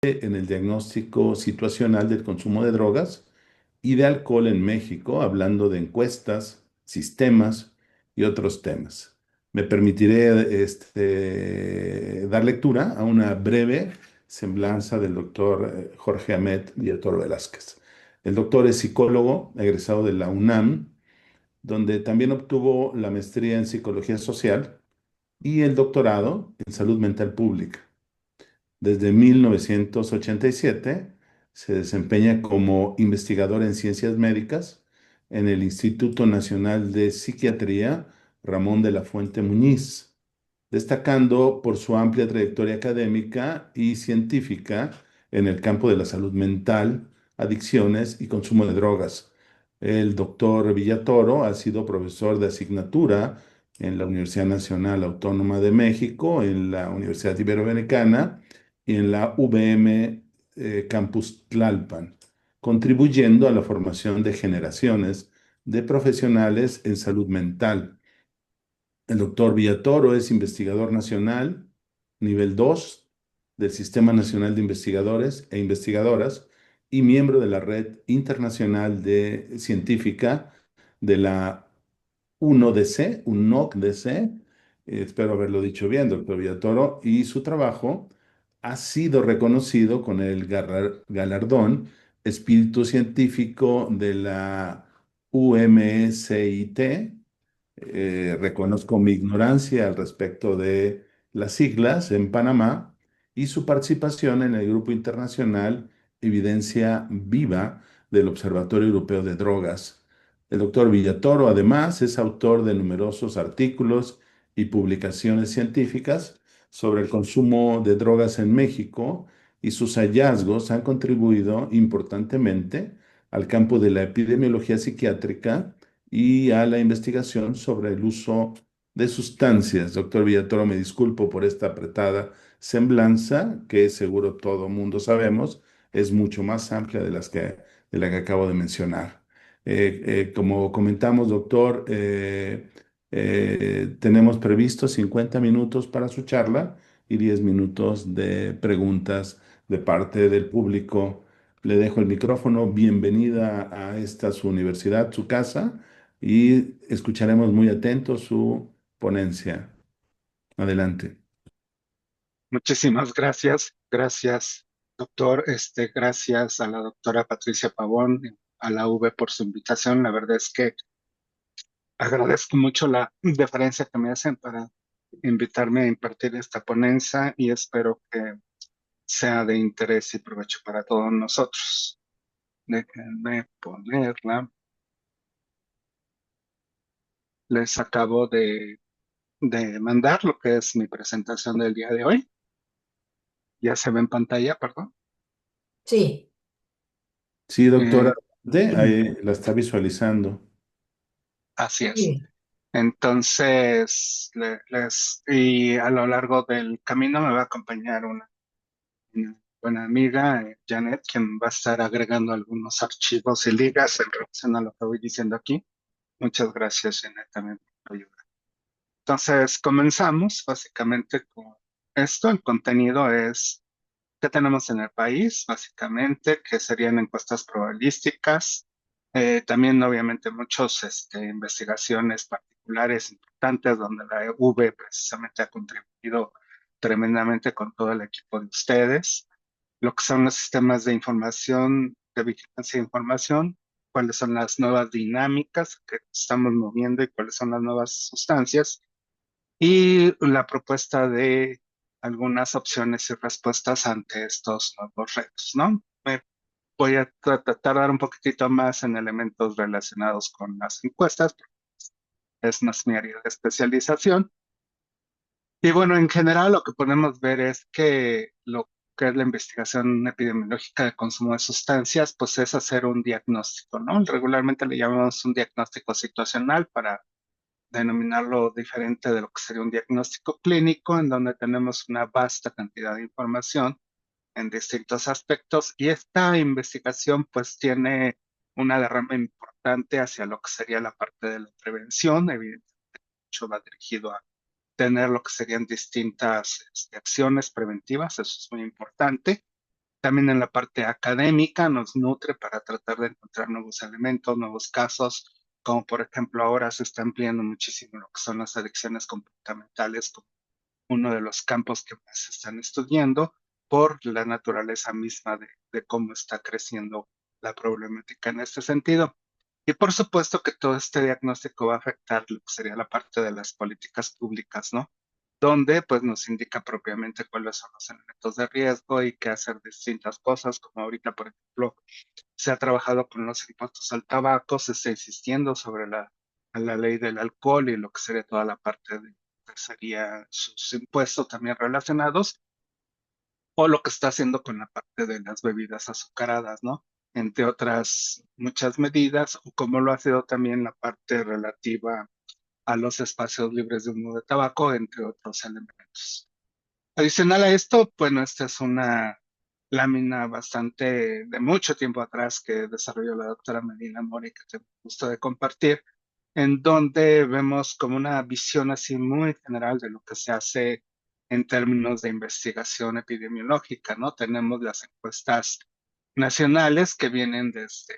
en el diagnóstico situacional del consumo de drogas y de alcohol en México, hablando de encuestas, sistemas y otros temas. Me permitiré dar lectura a una breve semblanza del doctor Jorge Ahmed Villatoro Velázquez. El doctor es psicólogo, egresado de la UNAM, donde también obtuvo la maestría en psicología social y el doctorado en salud mental pública. Desde 1987 se desempeña como investigador en ciencias médicas en el Instituto Nacional de Psiquiatría Ramón de la Fuente Muñiz, destacando por su amplia trayectoria académica y científica en el campo de la salud mental, adicciones y consumo de drogas. El doctor Villatoro ha sido profesor de asignatura en la Universidad Nacional Autónoma de México, en la Universidad Iberoamericana y en la UVM Campus Tlalpan, contribuyendo a la formación de generaciones de profesionales en salud mental. El doctor Villatoro es investigador nacional, nivel 2 del Sistema Nacional de Investigadores e Investigadoras y miembro de la Red Internacional de Científica de la UNODC, UNOCDC, espero haberlo dicho bien, doctor Villatoro, y su trabajo ha sido reconocido con el galardón Espíritu Científico de la UMSIT. Reconozco mi ignorancia al respecto de las siglas en Panamá y su participación en el Grupo Internacional Evidencia Viva del Observatorio Europeo de Drogas. El doctor Villatoro, además, es autor de numerosos artículos y publicaciones científicas sobre el consumo de drogas en México y sus hallazgos han contribuido importantemente al campo de la epidemiología psiquiátrica y a la investigación sobre el uso de sustancias. Doctor Villatoro, me disculpo por esta apretada semblanza, que seguro todo mundo sabemos, es mucho más amplia de la que acabo de mencionar. Como comentamos, doctor, tenemos previsto 50 minutos para su charla y 10 minutos de preguntas de parte del público. Le dejo el micrófono. Bienvenida a esta su universidad, su casa, y escucharemos muy atentos su ponencia. Adelante. Muchísimas gracias. Gracias, doctor. Gracias a la doctora Patricia Pavón, a la UV por su invitación. La verdad es que agradezco mucho la deferencia que me hacen para invitarme a impartir esta ponencia y espero que sea de interés y provecho para todos nosotros. Déjenme ponerla. Les acabo de mandar lo que es mi presentación del día de hoy. Ya se ve en pantalla, perdón. Sí. Sí, doctora, Eh, ahí la está visualizando. Así es. Sí. Entonces, y a lo largo del camino me va a acompañar una buena amiga, Janet, quien va a estar agregando algunos archivos y ligas en relación a lo que voy diciendo aquí. Muchas gracias, Janet, también por tu ayuda. Entonces, comenzamos básicamente con esto. El contenido es qué tenemos en el país, básicamente, que serían encuestas probabilísticas, también obviamente muchas investigaciones particulares importantes donde la EV precisamente ha contribuido tremendamente con todo el equipo de ustedes, lo que son los sistemas de información, de vigilancia de información, cuáles son las nuevas dinámicas que estamos moviendo y cuáles son las nuevas sustancias y la propuesta de algunas opciones y respuestas ante estos nuevos retos, ¿no? Voy a tardar un poquitito más en elementos relacionados con las encuestas, porque es más mi área de especialización. Y bueno, en general lo que podemos ver es que lo que es la investigación epidemiológica de consumo de sustancias, pues es hacer un diagnóstico, ¿no? Regularmente le llamamos un diagnóstico situacional para denominarlo diferente de lo que sería un diagnóstico clínico, en donde tenemos una vasta cantidad de información en distintos aspectos y esta investigación pues tiene una derrama importante hacia lo que sería la parte de la prevención, evidentemente mucho va dirigido a tener lo que serían distintas acciones preventivas, eso es muy importante, También en la parte académica nos nutre para tratar de encontrar nuevos elementos, nuevos casos, como por ejemplo ahora se está ampliando muchísimo lo que son las adicciones comportamentales como uno de los campos que más se están estudiando por la naturaleza misma de cómo está creciendo la problemática en este sentido. Y por supuesto que todo este diagnóstico va a afectar lo que sería la parte de las políticas públicas, ¿no? Donde pues nos indica propiamente cuáles son los elementos de riesgo y qué hacer distintas cosas, como ahorita, por ejemplo, se ha trabajado con los impuestos al tabaco, se está insistiendo sobre la ley del alcohol y lo que sería toda la parte de que sería sus impuestos también relacionados, o lo que está haciendo con la parte de las bebidas azucaradas, ¿no? Entre otras muchas medidas, o como lo ha sido también la parte relativa a los espacios libres de humo de tabaco, entre otros elementos. Adicional a esto, bueno, esta es una lámina bastante de mucho tiempo atrás que desarrolló la doctora Melina Mori, que te gusto de compartir, en donde vemos como una visión así muy general de lo que se hace en términos de investigación epidemiológica, ¿no? Tenemos las encuestas nacionales que vienen desde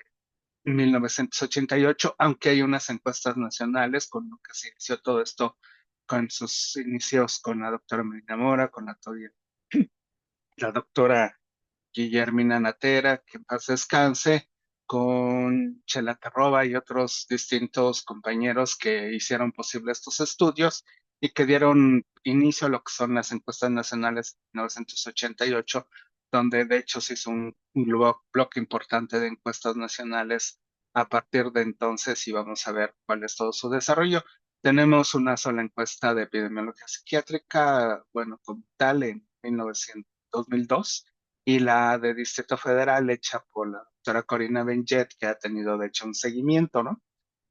1988, aunque hay unas encuestas nacionales con lo que se inició todo esto, con sus inicios con la doctora Melina Mora, con la doctora Guillermina Natera, que en paz descanse, con Chela Terroba y otros distintos compañeros que hicieron posible estos estudios y que dieron inicio a lo que son las encuestas nacionales de 1988, donde de hecho se hizo un bloque importante de encuestas nacionales a partir de entonces y vamos a ver cuál es todo su desarrollo. Tenemos una sola encuesta de epidemiología psiquiátrica, bueno, como tal, en 2002 y la de Distrito Federal hecha por la doctora Corina Benjet, que ha tenido de hecho un seguimiento, ¿no?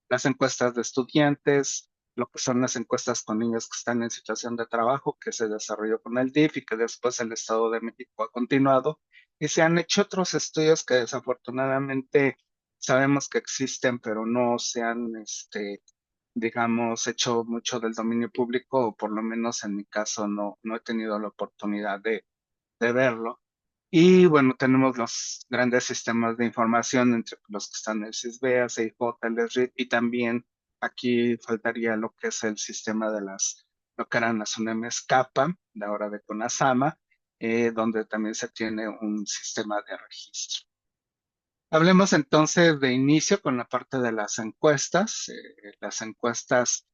Las encuestas de estudiantes, lo que son las encuestas con niños que están en situación de trabajo, que se desarrolló con el DIF y que después el Estado de México ha continuado. Y se han hecho otros estudios que desafortunadamente sabemos que existen, pero no se han, digamos, hecho mucho del dominio público, o por lo menos en mi caso no he tenido la oportunidad de verlo. Y bueno, tenemos los grandes sistemas de información entre los que están el SISBEA, CIJ, el SRID, y también aquí faltaría lo que es el sistema de lo que eran las UNEMES CAPA, de ahora de CONASAMA, donde también se tiene un sistema de registro. Hablemos entonces de inicio con la parte de las encuestas. Las encuestas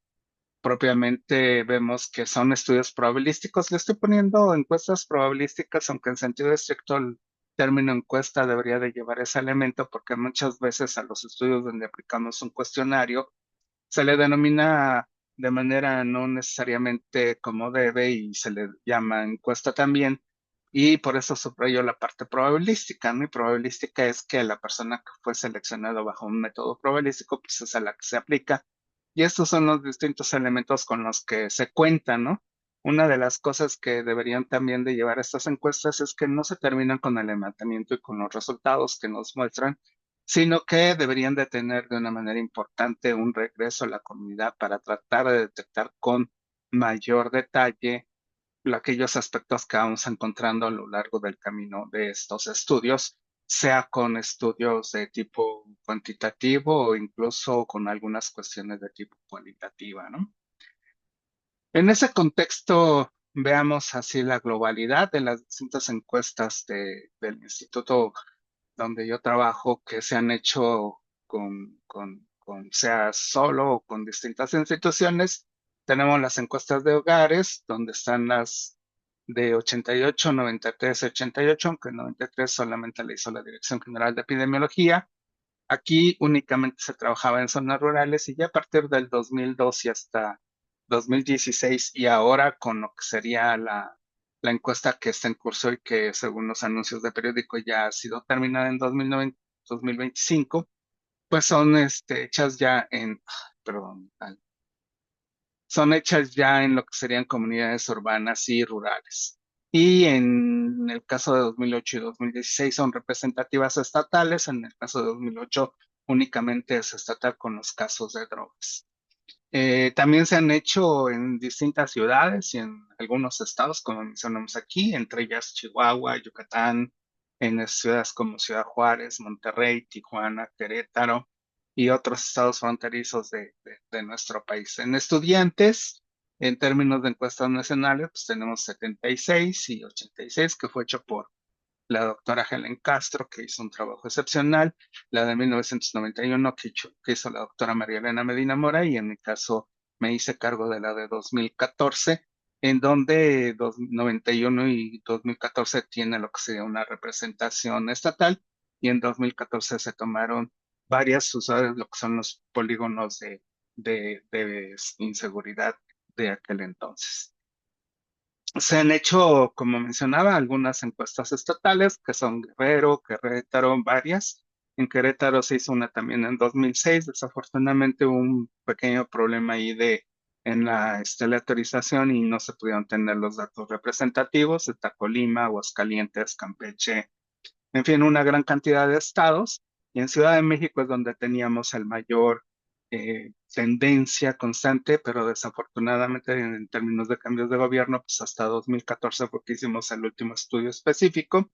propiamente vemos que son estudios probabilísticos. Le estoy poniendo encuestas probabilísticas, aunque en sentido estricto el término encuesta debería de llevar ese elemento, porque muchas veces a los estudios donde aplicamos un cuestionario se le denomina de manera no necesariamente como debe y se le llama encuesta también. Y por eso subrayo la parte probabilística, ¿no? Y probabilística es que la persona que fue seleccionada bajo un método probabilístico, pues es a la que se aplica. Y estos son los distintos elementos con los que se cuentan, ¿no? Una de las cosas que deberían también de llevar estas encuestas es que no se terminan con el levantamiento y con los resultados que nos muestran, sino que deberían de tener de una manera importante un regreso a la comunidad para tratar de detectar con mayor detalle aquellos aspectos que vamos encontrando a lo largo del camino de estos estudios, sea con estudios de tipo cuantitativo o incluso con algunas cuestiones de tipo cualitativa, ¿no? En ese contexto, veamos así la globalidad de las distintas encuestas del instituto donde yo trabajo que se han hecho sea solo o con distintas instituciones. Tenemos las encuestas de hogares, donde están las de 88, 93, 88, aunque 93 solamente le hizo la Dirección General de Epidemiología. Aquí únicamente se trabajaba en zonas rurales y ya a partir del 2002 y hasta 2016 y ahora con lo que sería la encuesta que está en curso y que según los anuncios de periódico ya ha sido terminada en 2090, 2025, pues son hechas ya perdón, son hechas ya en lo que serían comunidades urbanas y rurales. Y en el caso de 2008 y 2016 son representativas estatales, en el caso de 2008 únicamente es estatal con los casos de drogas. También se han hecho en distintas ciudades y en algunos estados, como mencionamos aquí, entre ellas Chihuahua, Yucatán, en ciudades como Ciudad Juárez, Monterrey, Tijuana, Querétaro y otros estados fronterizos de nuestro país. En estudiantes, en términos de encuestas nacionales, pues tenemos 76 y 86, que fue hecho por la doctora Helen Castro, que hizo un trabajo excepcional, la de 1991 que hizo la doctora María Elena Medina Mora, y en mi caso me hice cargo de la de 2014, en donde 91 y 2014 tiene lo que sería una representación estatal, y en 2014 se tomaron varias, usadas lo que son los polígonos de inseguridad de aquel entonces. Se han hecho, como mencionaba, algunas encuestas estatales, que son Guerrero, Querétaro, varias. En Querétaro se hizo una también en 2006. Desafortunadamente hubo un pequeño problema ahí en la aleatorización y no se pudieron tener los datos representativos. Está Colima, Aguascalientes, Campeche, en fin, una gran cantidad de estados. Y en Ciudad de México es donde teníamos el mayor tendencia constante, pero desafortunadamente en términos de cambios de gobierno, pues hasta 2014 fue que hicimos el último estudio específico.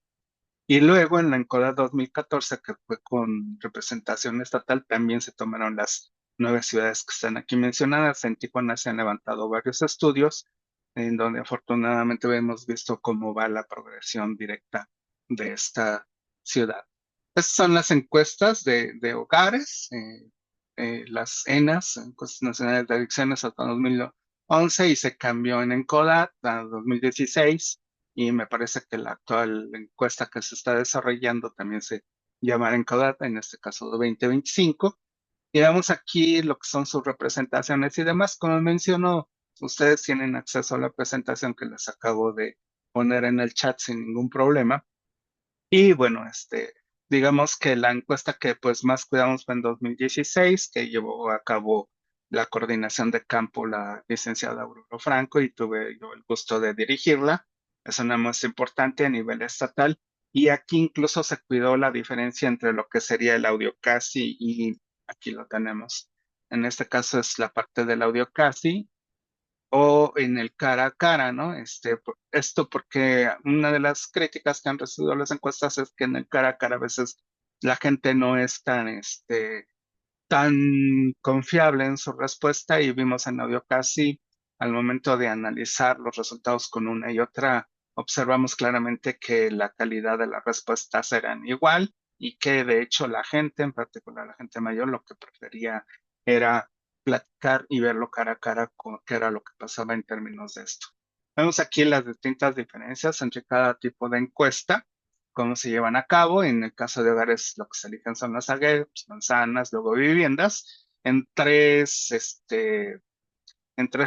Y luego en la ENCODA 2014, que fue con representación estatal, también se tomaron las 9 ciudades que están aquí mencionadas. En Tijuana se han levantado varios estudios, en donde afortunadamente hemos visto cómo va la progresión directa de esta ciudad. Estas son las encuestas de hogares, las ENAS, Encuestas Nacionales de Adicciones, hasta 2011, y se cambió en ENCODA a 2016, y me parece que la actual encuesta que se está desarrollando también se llamará ENCODA, en este caso de 2025. Y vemos aquí lo que son sus representaciones y demás. Como menciono, ustedes tienen acceso a la presentación que les acabo de poner en el chat sin ningún problema. Y bueno, digamos que la encuesta que pues más cuidamos fue en 2016, que llevó a cabo la coordinación de campo la licenciada Aurora Franco, y tuve yo el gusto de dirigirla. Es una muestra importante a nivel estatal, y aquí incluso se cuidó la diferencia entre lo que sería el audio casi, y aquí lo tenemos. En este caso es la parte del audio casi o en el cara a cara, ¿no? Esto porque una de las críticas que han recibido las encuestas es que en el cara a cara a veces la gente no es tan confiable en su respuesta, y vimos en audio casi al momento de analizar los resultados con una y otra, observamos claramente que la calidad de las respuestas eran igual, y que de hecho la gente, en particular la gente mayor, lo que prefería era platicar y verlo cara a cara con qué era lo que pasaba en términos de esto. Vemos aquí las distintas diferencias entre cada tipo de encuesta, cómo se llevan a cabo. En el caso de hogares, lo que se eligen son las áreas, manzanas, luego viviendas, en tres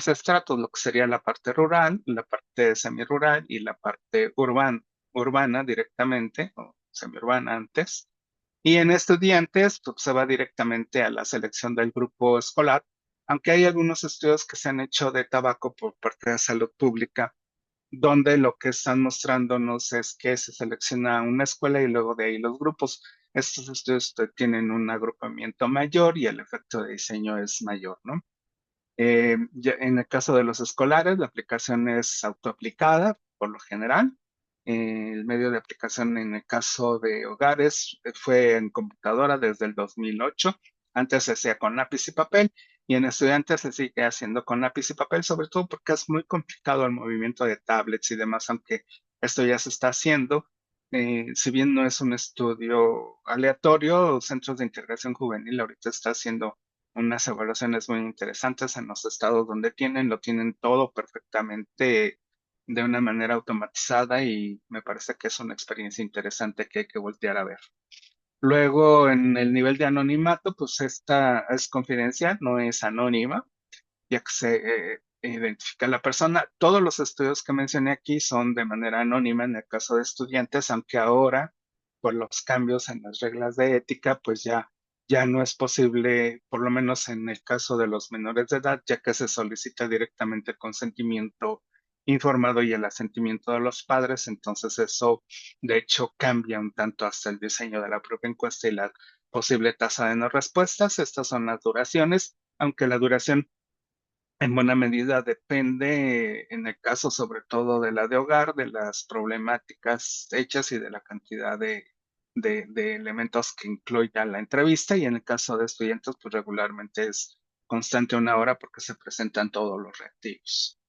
estratos, lo que sería la parte rural, la parte semirural y la parte urbana directamente, o semiurbana antes. Y en estudiantes, pues, se va directamente a la selección del grupo escolar, aunque hay algunos estudios que se han hecho de tabaco por parte de salud pública, donde lo que están mostrándonos es que se selecciona una escuela y luego de ahí los grupos. Estos estudios tienen un agrupamiento mayor y el efecto de diseño es mayor, ¿no? Ya en el caso de los escolares, la aplicación es autoaplicada por lo general. El medio de aplicación en el caso de hogares fue en computadora desde el 2008. Antes se hacía con lápiz y papel, y en estudiantes se sigue haciendo con lápiz y papel, sobre todo porque es muy complicado el movimiento de tablets y demás, aunque esto ya se está haciendo. Si bien no es un estudio aleatorio, Centros de Integración Juvenil ahorita está haciendo unas evaluaciones muy interesantes en los estados donde lo tienen todo perfectamente de una manera automatizada, y me parece que es una experiencia interesante que hay que voltear a ver. Luego, en el nivel de anonimato, pues esta es confidencial, no es anónima, ya que se identifica a la persona. Todos los estudios que mencioné aquí son de manera anónima en el caso de estudiantes, aunque ahora, por los cambios en las reglas de ética, pues ya no es posible, por lo menos en el caso de los menores de edad, ya que se solicita directamente el consentimiento informado y el asentimiento de los padres. Entonces eso, de hecho, cambia un tanto hasta el diseño de la propia encuesta y la posible tasa de no respuestas. Estas son las duraciones, aunque la duración en buena medida depende, en el caso sobre todo de la de hogar, de las problemáticas hechas y de la cantidad de elementos que incluya la entrevista. Y en el caso de estudiantes, pues regularmente es constante 1 hora porque se presentan todos los reactivos.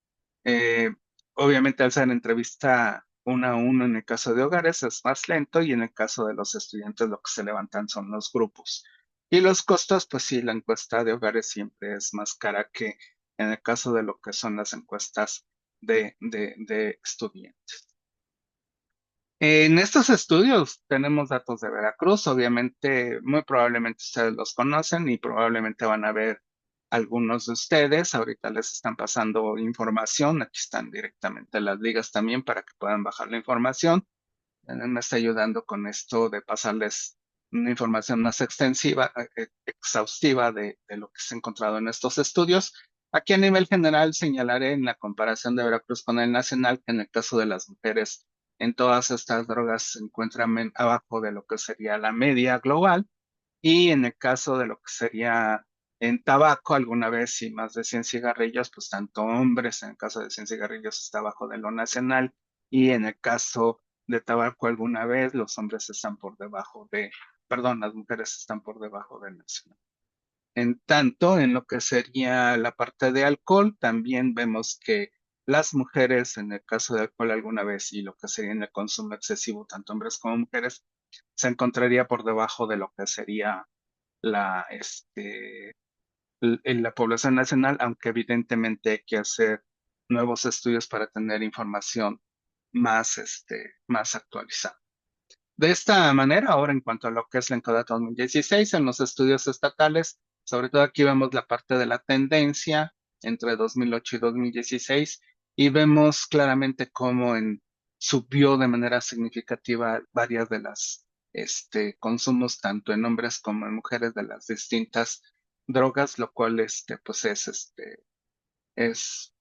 Eh, Obviamente, al ser entrevista 1 a 1 en el caso de hogares es más lento, y en el caso de los estudiantes lo que se levantan son los grupos. Y los costos, pues sí, la encuesta de hogares siempre es más cara que en el caso de lo que son las encuestas de estudiantes. En estos estudios tenemos datos de Veracruz. Obviamente, muy probablemente ustedes los conocen y probablemente van a ver algunos de ustedes. Ahorita les están pasando información. Aquí están directamente las ligas también para que puedan bajar la información. Me está ayudando con esto de pasarles una información más extensiva, exhaustiva de lo que se ha encontrado en estos estudios. Aquí a nivel general señalaré en la comparación de Veracruz con el nacional que en el caso de las mujeres en todas estas drogas se encuentran abajo de lo que sería la media global, y en el caso de lo que sería en tabaco, alguna vez y más de 100 cigarrillos, pues tanto hombres, en el caso de 100 cigarrillos está abajo de lo nacional, y en el caso de tabaco alguna vez los hombres están por debajo perdón, las mujeres están por debajo del nacional. En tanto, en lo que sería la parte de alcohol, también vemos que las mujeres, en el caso de alcohol alguna vez, y lo que sería en el consumo excesivo, tanto hombres como mujeres, se encontraría por debajo de lo que sería la, en la población nacional, aunque evidentemente hay que hacer nuevos estudios para tener información más, más actualizada. De esta manera, ahora en cuanto a lo que es la ENCODAT 2016, en los estudios estatales, sobre todo aquí vemos la parte de la tendencia entre 2008 y 2016, y vemos claramente cómo subió de manera significativa varias de las consumos, tanto en hombres como en mujeres, de las distintas drogas, lo cual pues es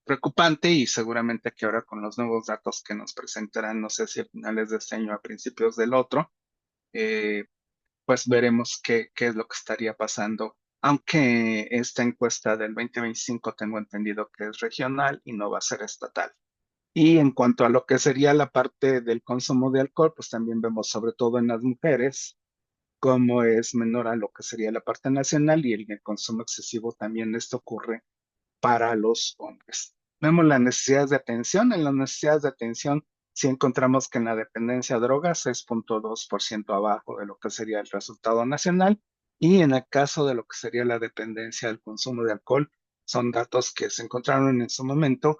preocupante, y seguramente que ahora con los nuevos datos que nos presentarán, no sé si a finales de este año o a principios del otro, eh, pues veremos qué es lo que estaría pasando. Aunque esta encuesta del 2025 tengo entendido que es regional y no va a ser estatal. Y en cuanto a lo que sería la parte del consumo de alcohol, pues también vemos sobre todo en las mujeres cómo es menor a lo que sería la parte nacional, y el consumo excesivo también esto ocurre para los hombres. Vemos las necesidades de atención. En las necesidades de atención, si encontramos que en la dependencia a drogas es 0,2% abajo de lo que sería el resultado nacional, y en el caso de lo que sería la dependencia del consumo de alcohol, son datos que se encontraron en su momento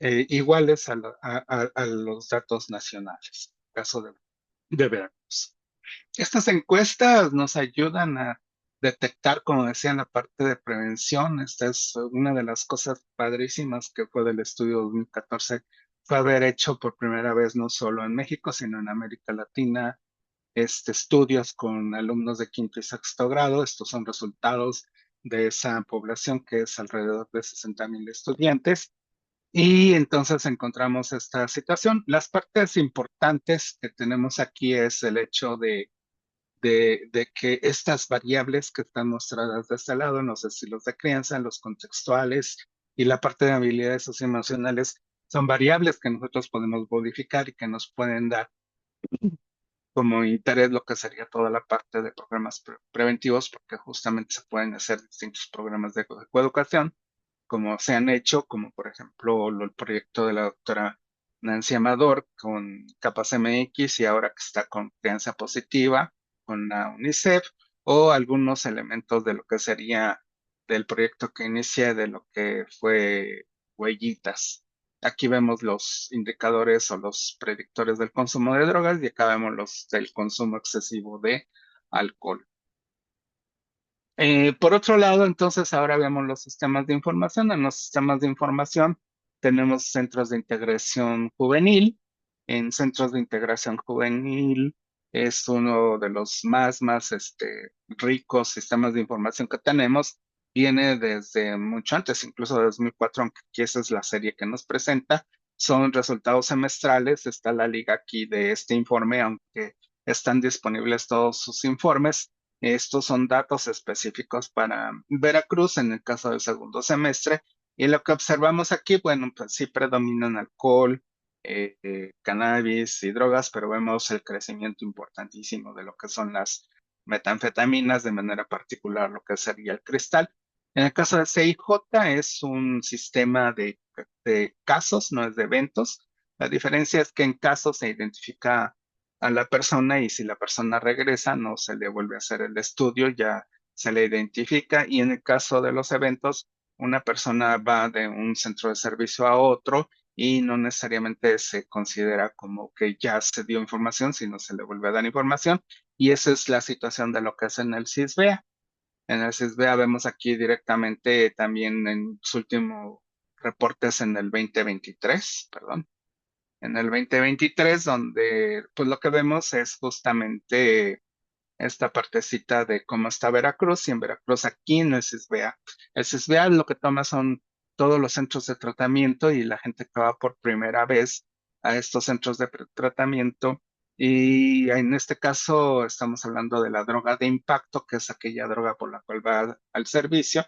iguales a los datos nacionales, caso de Veracruz. Estas encuestas nos ayudan a detectar, como decía, en la parte de prevención. Esta es una de las cosas padrísimas que fue del estudio 2014, fue haber hecho por primera vez, no solo en México, sino en América Latina, estudios con alumnos de quinto y sexto grado. Estos son resultados de esa población que es alrededor de 60,000 estudiantes. Y entonces encontramos esta situación. Las partes importantes que tenemos aquí es el hecho de que estas variables que están mostradas de este lado, en los estilos de crianza, en los contextuales y la parte de habilidades socioemocionales, son variables que nosotros podemos modificar y que nos pueden dar como interés lo que sería toda la parte de programas preventivos, porque justamente se pueden hacer distintos programas de coeducación, como se han hecho, como por ejemplo el proyecto de la doctora Nancy Amador con Capas MX, y ahora que está con Crianza Positiva con la UNICEF, o algunos elementos de lo que sería del proyecto que inicia de lo que fue Huellitas. Aquí vemos los indicadores o los predictores del consumo de drogas, y acá vemos los del consumo excesivo de alcohol. Por otro lado, entonces ahora vemos los sistemas de información. En los sistemas de información tenemos centros de integración juvenil. En centros de integración juvenil es uno de los más ricos sistemas de información que tenemos. Viene desde mucho antes, incluso de 2004, aunque aquí esa es la serie que nos presenta. Son resultados semestrales. Está la liga aquí de este informe, aunque están disponibles todos sus informes. Estos son datos específicos para Veracruz en el caso del segundo semestre, Y lo que observamos aquí, bueno, pues sí predominan alcohol, cannabis y drogas, pero vemos el crecimiento importantísimo de lo que son las metanfetaminas, de manera particular lo que sería el cristal. En el caso de CIJ es un sistema de casos, no es de eventos. La diferencia es que en casos se identifica a la persona y si la persona regresa no se le vuelve a hacer el estudio, ya se le identifica y en el caso de los eventos una persona va de un centro de servicio a otro y no necesariamente se considera como que ya se dio información, sino se le vuelve a dar información. Y esa es la situación de lo que es en el CISBEA. En el CISBEA vemos aquí directamente también en su último reportes en el 2023, perdón, en el 2023, donde pues lo que vemos es justamente esta partecita de cómo está Veracruz y en Veracruz aquí en el CISBEA. El CISBEA lo que toma son todos los centros de tratamiento y la gente que va por primera vez a estos centros de tratamiento. Y en este caso estamos hablando de la droga de impacto, que es aquella droga por la cual va al servicio.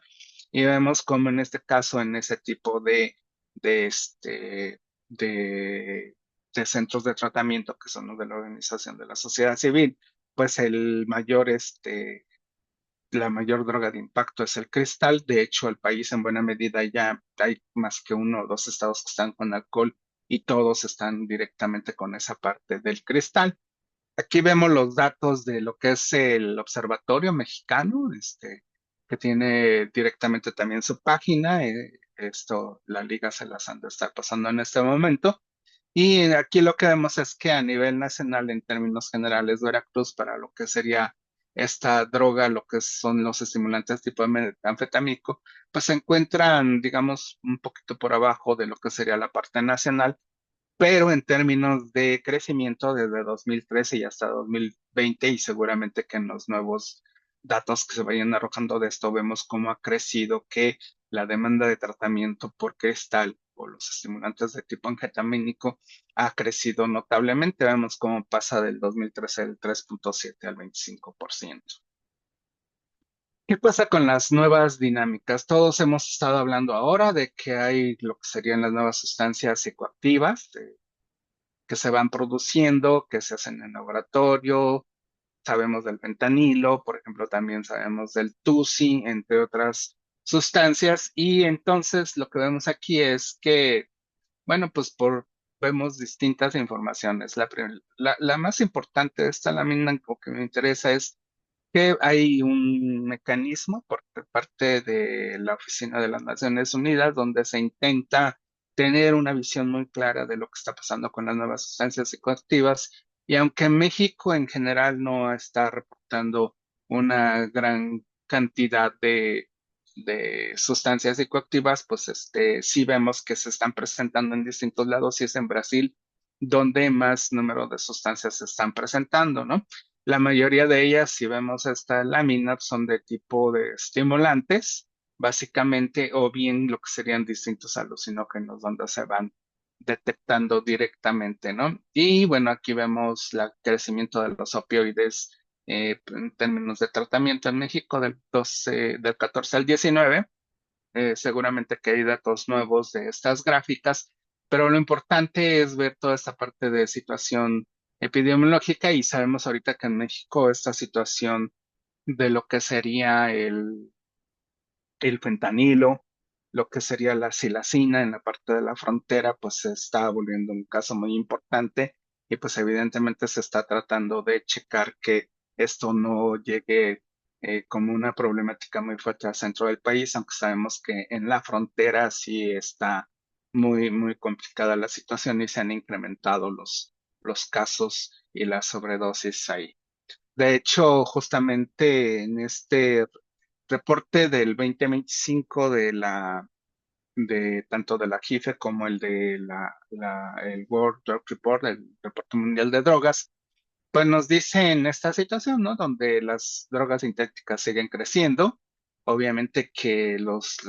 Y vemos como en este caso, en ese tipo de, este, de, de centros de tratamiento que son los de la Organización de la Sociedad Civil, pues la mayor droga de impacto es el cristal. De hecho, el país en buena medida ya hay más que uno o dos estados que están con alcohol y todos están directamente con esa parte del cristal. Aquí vemos los datos de lo que es el Observatorio Mexicano, que tiene directamente también su página. Esto, la liga se las han de estar pasando en este momento. Y aquí lo que vemos es que a nivel nacional, en términos generales, Veracruz, para lo que sería esta droga, lo que son los estimulantes tipo de metanfetamínico, pues se encuentran, digamos, un poquito por abajo de lo que sería la parte nacional, pero en términos de crecimiento desde 2013 y hasta 2020, y seguramente que en los nuevos datos que se vayan arrojando de esto, vemos cómo ha crecido que la demanda de tratamiento por cristal o los estimulantes de tipo anfetamínico ha crecido notablemente. Vemos cómo pasa del 2013 del 3,7 al 25%. ¿Qué pasa con las nuevas dinámicas? Todos hemos estado hablando ahora de que hay lo que serían las nuevas sustancias psicoactivas, que se van produciendo, que se hacen en laboratorio. Sabemos del fentanilo, por ejemplo, también sabemos del TUSI, entre otras sustancias. Y entonces lo que vemos aquí es que, bueno, pues vemos distintas informaciones. La más importante de esta lámina o que me interesa es que hay un mecanismo por parte de la Oficina de las Naciones Unidas donde se intenta tener una visión muy clara de lo que está pasando con las nuevas sustancias psicoactivas. Y aunque México en general no está reportando una gran cantidad de sustancias psicoactivas, pues sí vemos que se están presentando en distintos lados y es en Brasil donde más número de sustancias se están presentando, ¿no? La mayoría de ellas, si vemos esta lámina, son de tipo de estimulantes, básicamente, o bien lo que serían distintos alucinógenos, donde se van detectando directamente, ¿no? Y bueno, aquí vemos el crecimiento de los opioides en términos de tratamiento en México del 14 al 19. Seguramente que hay datos nuevos de estas gráficas, pero lo importante es ver toda esta parte de situación epidemiológica y sabemos ahorita que en México esta situación de lo que sería el fentanilo, lo que sería la silacina en la parte de la frontera, pues se está volviendo un caso muy importante y pues evidentemente se está tratando de checar que esto no llegue como una problemática muy fuerte al centro del país, aunque sabemos que en la frontera sí está muy, muy complicada la situación y se han incrementado los casos y las sobredosis ahí. De hecho, justamente en este reporte del 2025 de tanto de la JIFE como el de el World Drug Report, el Reporte Mundial de Drogas, pues nos dice en esta situación, ¿no? Donde las drogas sintéticas siguen creciendo. Obviamente que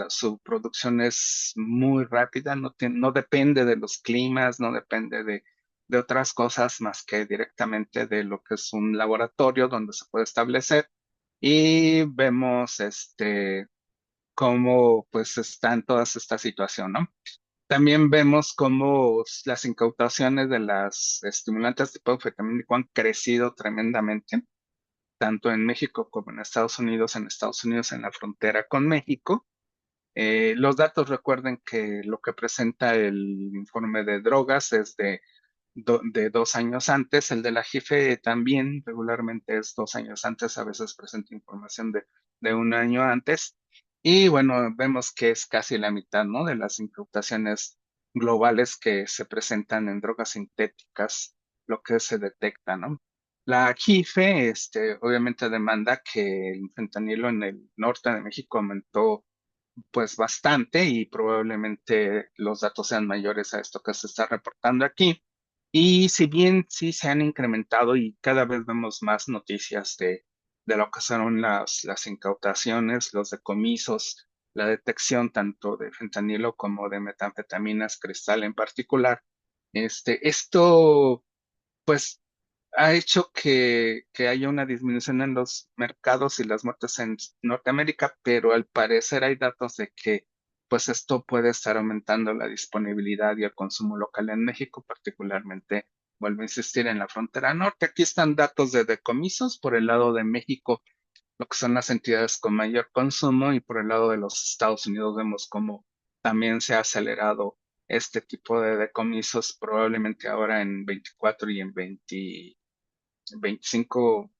su producción es muy rápida, no depende de los climas, no depende de otras cosas más que directamente de lo que es un laboratorio donde se puede establecer. Y vemos cómo pues está en toda esta situación, ¿no? También vemos cómo las incautaciones de las estimulantes tipo anfetamínico han crecido tremendamente, tanto en México como en Estados Unidos, en la frontera con México. Los datos recuerden que lo que presenta el informe de drogas es de 2 años antes, el de la JIFE también regularmente es 2 años antes, a veces presenta información de un año antes. Y bueno, vemos que es casi la mitad, ¿no? De las incautaciones globales que se presentan en drogas sintéticas, lo que se detecta, ¿no? La JIFE, obviamente demanda que el fentanilo en el norte de México aumentó pues bastante y probablemente los datos sean mayores a esto que se está reportando aquí. Y si bien sí se han incrementado y cada vez vemos más noticias de lo que son las incautaciones, los decomisos, la detección tanto de fentanilo como de metanfetaminas cristal en particular, esto pues ha hecho que haya una disminución en los mercados y las muertes en Norteamérica, pero al parecer hay datos de que pues esto puede estar aumentando la disponibilidad y el consumo local en México, particularmente, vuelvo a insistir, en la frontera norte. Aquí están datos de decomisos por el lado de México, lo que son las entidades con mayor consumo, y por el lado de los Estados Unidos vemos cómo también se ha acelerado este tipo de decomisos, probablemente ahora en 24 y en 25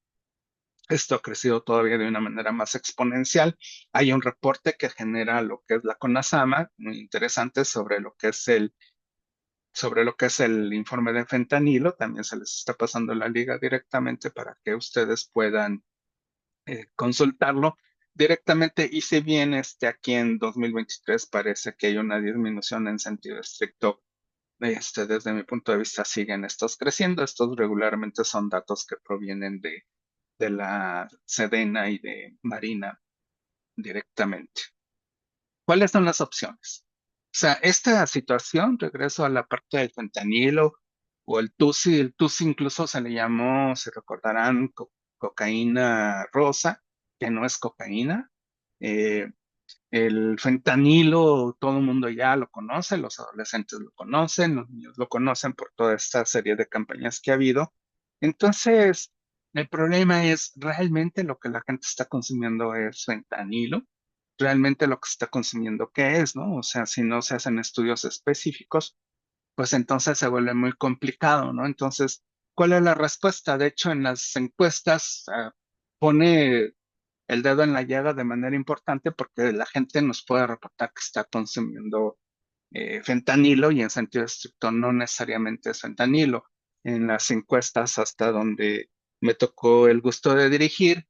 esto ha crecido todavía de una manera más exponencial. Hay un reporte que genera lo que es la CONASAMA, muy interesante sobre lo que es el informe de fentanilo. También se les está pasando la liga directamente para que ustedes puedan consultarlo directamente. Y si bien aquí en 2023 parece que hay una disminución en sentido estricto, desde mi punto de vista siguen estos creciendo. Estos regularmente son datos que provienen de la Sedena y de Marina directamente. ¿Cuáles son las opciones? O sea, esta situación, regreso a la parte del fentanilo o el TUSI incluso se le llamó, si recordarán, cocaína rosa, que no es cocaína. Eh, el fentanilo, todo el mundo ya lo conoce, los adolescentes lo conocen, los niños lo conocen por toda esta serie de campañas que ha habido. Entonces, el problema es realmente lo que la gente está consumiendo es fentanilo, realmente lo que se está consumiendo qué es, ¿no? O sea, si no se hacen estudios específicos, pues entonces se vuelve muy complicado, ¿no? Entonces, ¿cuál es la respuesta? De hecho, en las encuestas, pone el dedo en la llaga de manera importante porque la gente nos puede reportar que está consumiendo fentanilo, y en sentido estricto no necesariamente es fentanilo. En las encuestas hasta donde me tocó el gusto de dirigir,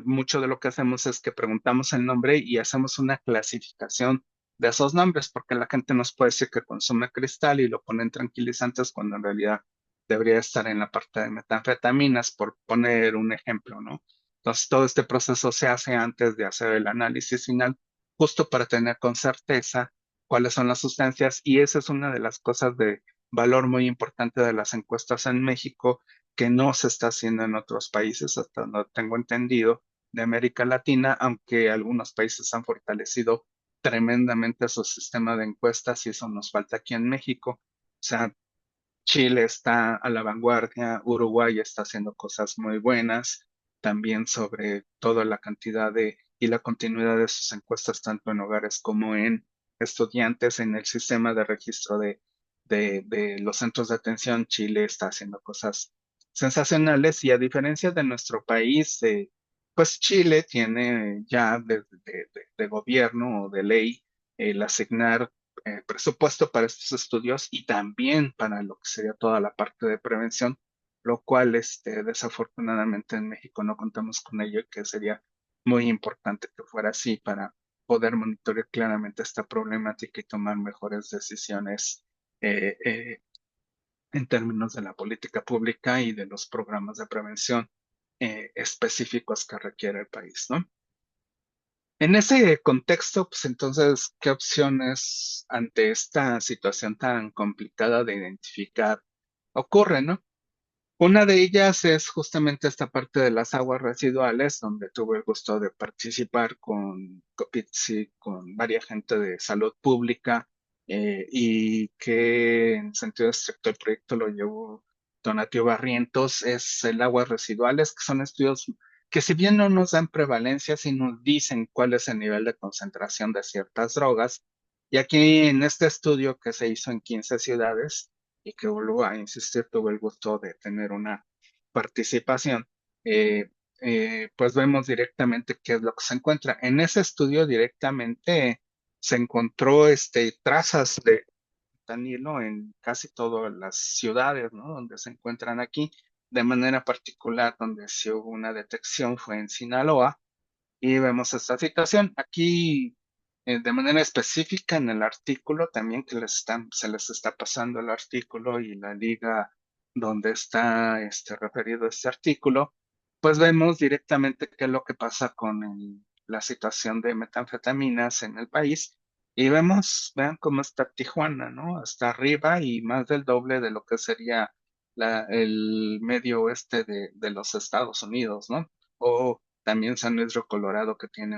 mucho de lo que hacemos es que preguntamos el nombre y hacemos una clasificación de esos nombres, porque la gente nos puede decir que consume cristal y lo ponen tranquilizantes cuando en realidad debería estar en la parte de metanfetaminas, por poner un ejemplo, ¿no? Entonces, todo este proceso se hace antes de hacer el análisis final, justo para tener con certeza cuáles son las sustancias, y esa es una de las cosas de valor muy importante de las encuestas en México, que no se está haciendo en otros países, hasta donde tengo entendido, de América Latina, aunque algunos países han fortalecido tremendamente su sistema de encuestas y eso nos falta aquí en México. O sea, Chile está a la vanguardia, Uruguay está haciendo cosas muy buenas, también sobre toda la cantidad y la continuidad de sus encuestas, tanto en hogares como en estudiantes, en el sistema de registro de los centros de atención. Chile está haciendo cosas sensacionales, y a diferencia de nuestro país, pues Chile tiene ya de gobierno o de ley el asignar presupuesto para estos estudios y también para lo que sería toda la parte de prevención, lo cual desafortunadamente en México no contamos con ello, y que sería muy importante que fuera así para poder monitorear claramente esta problemática y tomar mejores decisiones eh, eh, en términos de la política pública y de los programas de prevención específicos que requiere el país, ¿no? En ese contexto, pues entonces, ¿qué opciones ante esta situación tan complicada de identificar ocurren, ¿no? Una de ellas es justamente esta parte de las aguas residuales, donde tuve el gusto de participar con Copitsi, con varias gente de salud pública, y que en sentido estricto el proyecto lo llevó Donatio Barrientos. Es el aguas residuales, que son estudios que si bien no nos dan prevalencia, sí nos dicen cuál es el nivel de concentración de ciertas drogas. Y aquí en este estudio que se hizo en 15 ciudades, y que vuelvo a insistir, tuve el gusto de tener una participación, eh, pues vemos directamente qué es lo que se encuentra. En ese estudio directamente se encontró trazas de fentanilo en casi todas las ciudades, ¿no? Donde se encuentran aquí. De manera particular, donde sí hubo una detección fue en Sinaloa, y vemos esta situación. Aquí, de manera específica en el artículo, también que se les está pasando el artículo y la liga donde está referido este artículo, pues vemos directamente qué es lo que pasa con la situación de metanfetaminas en el país. Y vemos, vean cómo está Tijuana, ¿no? Hasta arriba y más del doble de lo que sería el medio oeste de los Estados Unidos, ¿no? O también San Luis Río Colorado, que tiene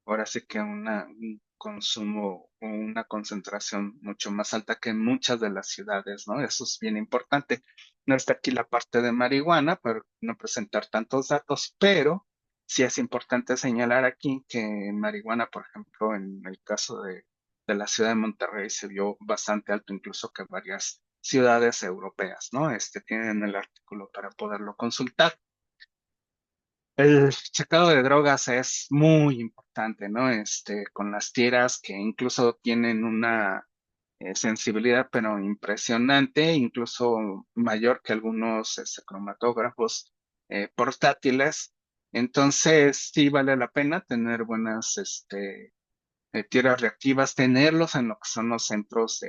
ahora sí que un consumo o una concentración mucho más alta que en muchas de las ciudades, ¿no? Eso es bien importante. No está aquí la parte de marihuana, para no presentar tantos datos, pero sí es importante señalar aquí que en marihuana, por ejemplo, en el caso de la ciudad de Monterrey se vio bastante alto, incluso que varias ciudades europeas, ¿no? Tienen el artículo para poderlo consultar. El checado de drogas es muy importante, ¿no? Con las tiras que incluso tienen una sensibilidad, pero impresionante, incluso mayor que algunos cromatógrafos portátiles. Entonces, sí vale la pena tener buenas tiras reactivas, tenerlos en lo que son los centros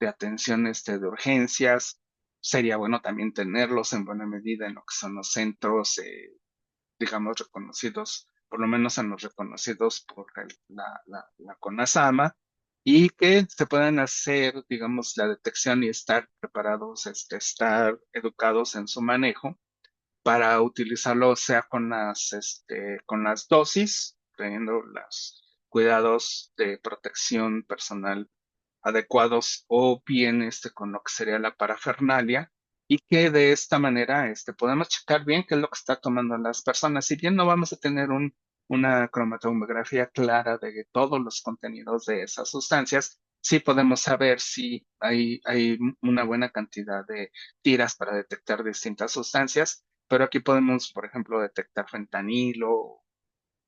de atención de urgencias. Sería bueno también tenerlos en buena medida en lo que son los centros digamos, reconocidos, por lo menos en los reconocidos por la CONASAMA, y que se puedan hacer, digamos, la detección y estar preparados, estar educados en su manejo para utilizarlo, sea con las dosis, teniendo los cuidados de protección personal adecuados, o bien con lo que sería la parafernalia, y que de esta manera podemos checar bien qué es lo que está tomando las personas. Si bien no vamos a tener una cromatografía clara de todos los contenidos de esas sustancias, sí podemos saber si hay una buena cantidad de tiras para detectar distintas sustancias, pero aquí podemos, por ejemplo, detectar fentanilo,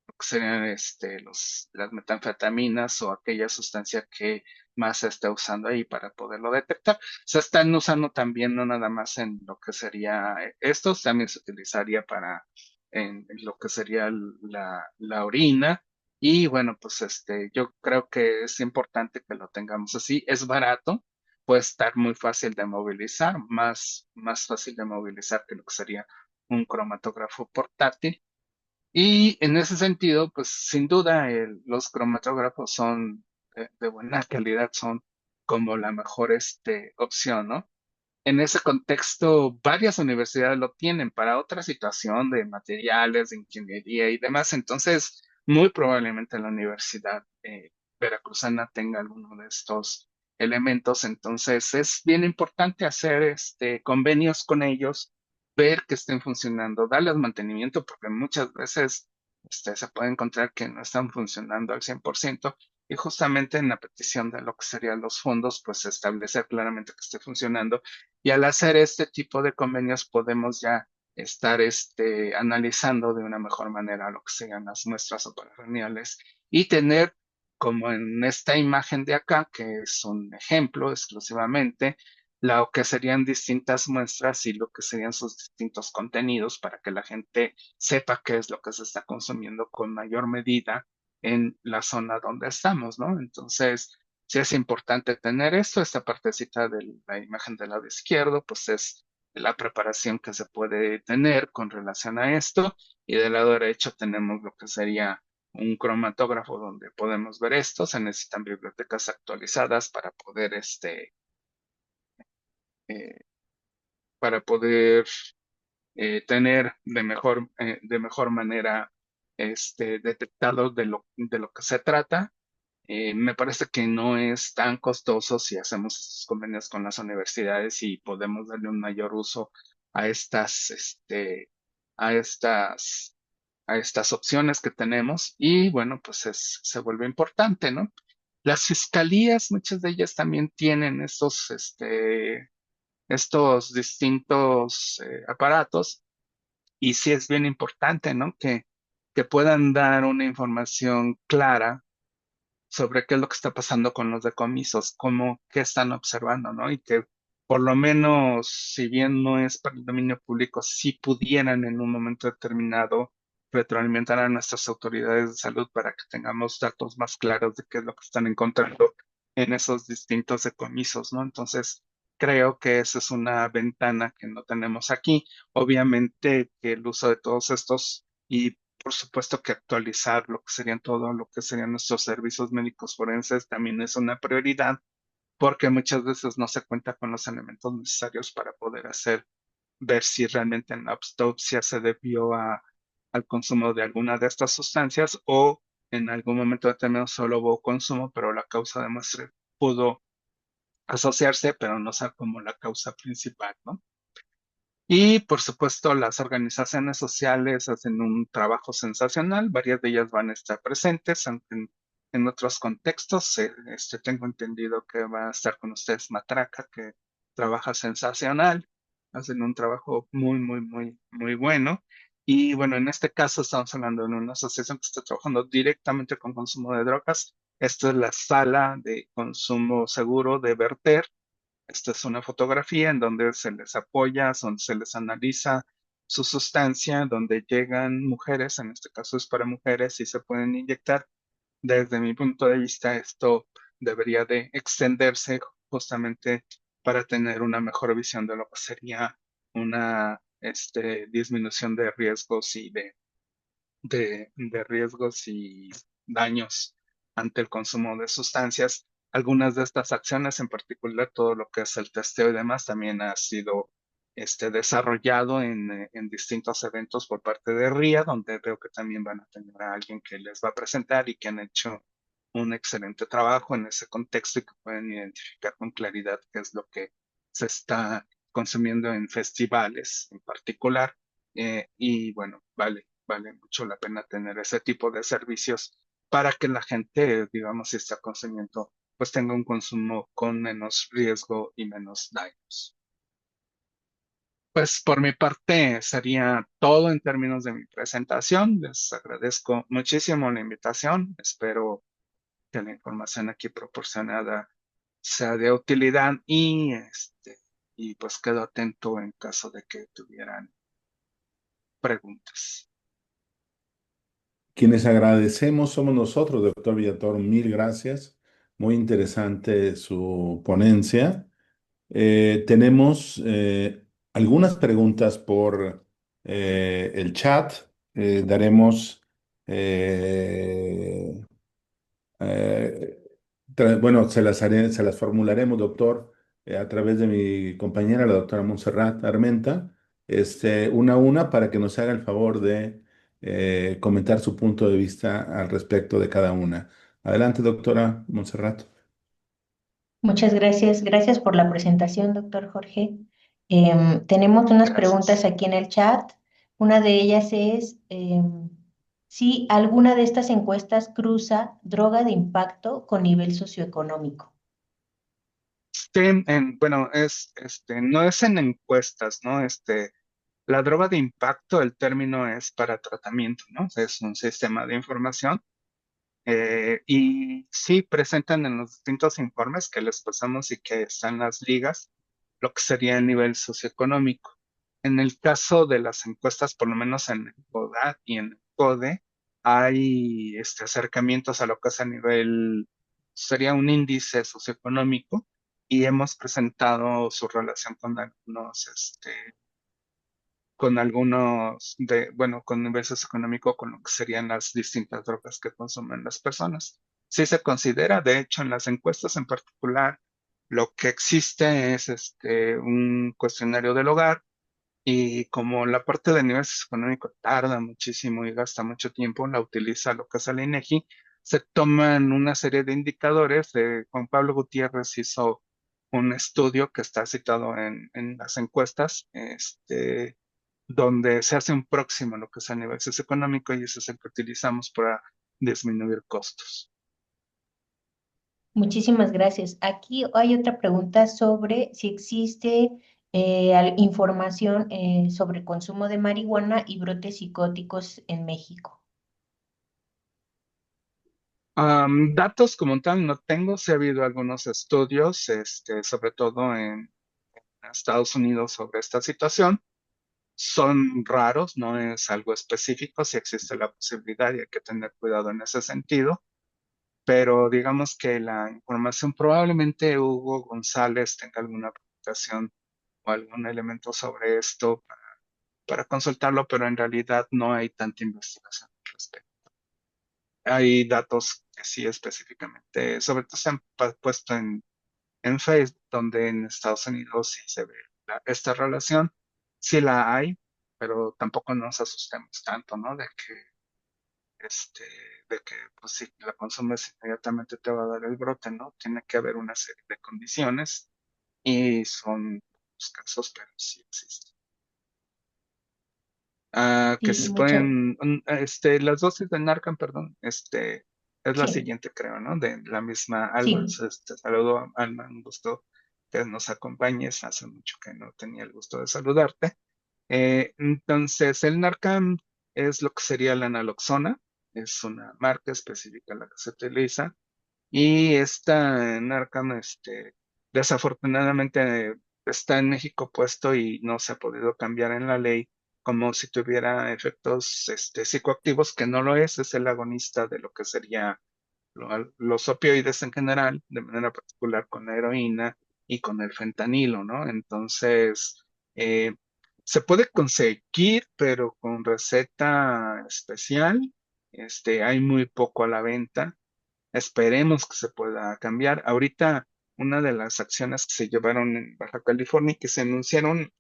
lo que serían las metanfetaminas o aquella sustancia que más se está usando ahí para poderlo detectar. Se están usando también no nada más en lo que sería estos, también se utilizaría para en lo que sería la orina. Y bueno, pues yo creo que es importante que lo tengamos así. Es barato, puede estar muy fácil de movilizar, más fácil de movilizar que lo que sería un cromatógrafo portátil. Y en ese sentido, pues sin duda los cromatógrafos son de buena calidad, son como la mejor opción, ¿no? En ese contexto, varias universidades lo tienen para otra situación de materiales, de ingeniería y demás. Entonces, muy probablemente la universidad veracruzana tenga alguno de estos elementos. Entonces, es bien importante hacer convenios con ellos, ver que estén funcionando, darles mantenimiento, porque muchas veces se puede encontrar que no están funcionando al 100%. Y justamente en la petición de lo que serían los fondos, pues establecer claramente que esté funcionando, y al hacer este tipo de convenios podemos ya estar analizando de una mejor manera lo que sean las muestras operacionales, y tener, como en esta imagen de acá, que es un ejemplo exclusivamente, lo que serían distintas muestras y lo que serían sus distintos contenidos, para que la gente sepa qué es lo que se está consumiendo con mayor medida en la zona donde estamos, ¿no? Entonces, sí es importante tener esto. Esta partecita de la imagen del lado izquierdo, pues es la preparación que se puede tener con relación a esto. Y del lado derecho tenemos lo que sería un cromatógrafo donde podemos ver esto. Se necesitan bibliotecas actualizadas para poder eh, para poder tener de mejor manera detectado de lo que se trata. Me parece que no es tan costoso si hacemos estos convenios con las universidades y podemos darle un mayor uso a a estas, a estas opciones que tenemos. Y bueno, pues se vuelve importante, ¿no? Las fiscalías, muchas de ellas también tienen estos distintos aparatos y sí es bien importante, ¿no? Que puedan dar una información clara sobre qué es lo que está pasando con los decomisos, cómo, qué están observando, ¿no? Y que por lo menos, si bien no es para el dominio público, sí pudieran en un momento determinado retroalimentar a nuestras autoridades de salud para que tengamos datos más claros de qué es lo que están encontrando en esos distintos decomisos, ¿no? Entonces, creo que esa es una ventana que no tenemos aquí. Obviamente que el uso de todos estos y por supuesto que actualizar lo que serían todo lo que serían nuestros servicios médicos forenses también es una prioridad porque muchas veces no se cuenta con los elementos necesarios para poder ver si realmente en la autopsia se debió al consumo de alguna de estas sustancias o en algún momento determinado solo hubo consumo, pero la causa de muestra pudo asociarse, pero no sea como la causa principal, ¿no? Y por supuesto, las organizaciones sociales hacen un trabajo sensacional, varias de ellas van a estar presentes, aunque en otros contextos. Tengo entendido que va a estar con ustedes Matraca, que trabaja sensacional, hacen un trabajo muy bueno. Y bueno, en este caso estamos hablando de una asociación que está trabajando directamente con consumo de drogas. Esta es la sala de consumo seguro de Verter. Esta es una fotografía en donde se les apoya, donde se les analiza su sustancia, donde llegan mujeres, en este caso es para mujeres, y se pueden inyectar. Desde mi punto de vista, esto debería de extenderse justamente para tener una mejor visión de lo que sería una disminución de riesgos de riesgos y daños ante el consumo de sustancias. Algunas de estas acciones, en particular todo lo que es el testeo y demás, también ha sido desarrollado en distintos eventos por parte de RIA, donde veo que también van a tener a alguien que les va a presentar y que han hecho un excelente trabajo en ese contexto y que pueden identificar con claridad qué es lo que se está consumiendo en festivales en particular. Y bueno, vale mucho la pena tener ese tipo de servicios para que la gente, digamos, si está consumiendo, pues tenga un consumo con menos riesgo y menos daños. Pues por mi parte sería todo en términos de mi presentación. Les agradezco muchísimo la invitación. Espero que la información aquí proporcionada sea de utilidad y pues quedo atento en caso de que tuvieran preguntas. Quienes agradecemos somos nosotros, doctor Villator. Mil gracias. Muy interesante su ponencia. Tenemos algunas preguntas por el chat. Daremos, eh, eh, bueno, se las formularemos, doctor, a través de mi compañera, la doctora Montserrat Armenta, una a una para que nos haga el favor de comentar su punto de vista al respecto de cada una. Adelante, doctora Montserrat. Muchas gracias. Gracias por la presentación, doctor Jorge. Tenemos unas preguntas Gracias. aquí en el chat. Una de ellas es si alguna de estas encuestas cruza droga de impacto con nivel socioeconómico. Sí, bueno, no es en encuestas, ¿no? La droga de impacto, el término es para tratamiento, ¿no? O sea, es un sistema de información. Y sí presentan en los distintos informes que les pasamos y que están las ligas, lo que sería el nivel socioeconómico. En el caso de las encuestas, por lo menos en el CODAD y en el CODE, hay acercamientos a lo que es a nivel, sería un índice socioeconómico, y hemos presentado su relación con algunos bueno, con nivel socioeconómico, con lo que serían las distintas drogas que consumen las personas. Sí se considera, de hecho, en las encuestas en particular, Lo que existe es un cuestionario del hogar y como la parte de nivel socioeconómico tarda muchísimo y gasta mucho tiempo, la utiliza lo que es el INEGI. Se toman una serie de indicadores. Juan Pablo Gutiérrez hizo un estudio que está citado en las encuestas, donde se hace un próximo a lo que es el nivel socioeconómico y ese es el que utilizamos para disminuir costos. Muchísimas gracias. Aquí hay otra pregunta sobre si existe información sobre el consumo de marihuana y brotes psicóticos en México. Datos como tal no tengo, sí ha habido algunos estudios, sobre todo en Estados Unidos sobre esta situación. Son raros, no es algo específico, sí existe la posibilidad y hay que tener cuidado en ese sentido, pero digamos que la información probablemente Hugo González tenga alguna publicación o algún elemento sobre esto para consultarlo, pero en realidad no hay tanta investigación al respecto. Hay datos que sí específicamente, sobre todo se han puesto en Facebook, donde en Estados Unidos sí se ve esta relación, sí la hay, pero tampoco nos asustemos tanto, ¿no? Este, de que, pues si la consumes inmediatamente te va a dar el brote, ¿no? Tiene que haber una serie de condiciones y son pocos casos, pero sí existen. Que Sí, se muchas, pueden, las dosis de Narcan, perdón, es la sí, siguiente, creo, ¿no? De la misma Alma. sí. Saludo, Alma, un gusto que nos acompañes. Hace mucho que no tenía el gusto de saludarte. Entonces, el Narcan es lo que sería la naloxona, es una marca específica la que se utiliza. Y esta Narcan, desafortunadamente está en México puesto y no se ha podido cambiar en la ley como si tuviera efectos psicoactivos, que no lo es el agonista de lo que sería los opioides en general, de manera particular con la heroína y con el fentanilo, ¿no? Entonces, eh, se puede conseguir, pero con receta especial, hay muy poco a la venta. Esperemos que se pueda cambiar. Ahorita, una de las acciones que se llevaron en Baja California y que se anunciaron,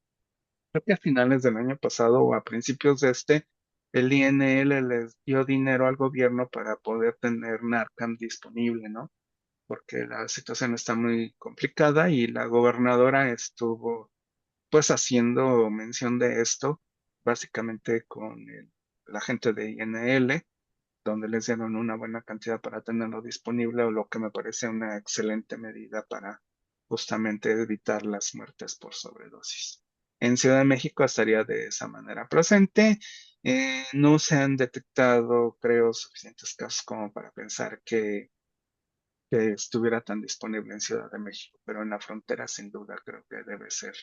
creo que a finales del año pasado o a principios de el INL les dio dinero al gobierno para poder tener Narcan disponible, ¿no? Porque la situación está muy complicada y la gobernadora estuvo pues haciendo mención de esto, básicamente con la gente de INL, donde les dieron una buena cantidad para tenerlo disponible, o lo que me parece una excelente medida para justamente evitar las muertes por sobredosis. En Ciudad de México estaría de esa manera presente. No se han detectado, creo, suficientes casos como para pensar que estuviera tan disponible en Ciudad de México, pero en la frontera sin duda creo que debe ser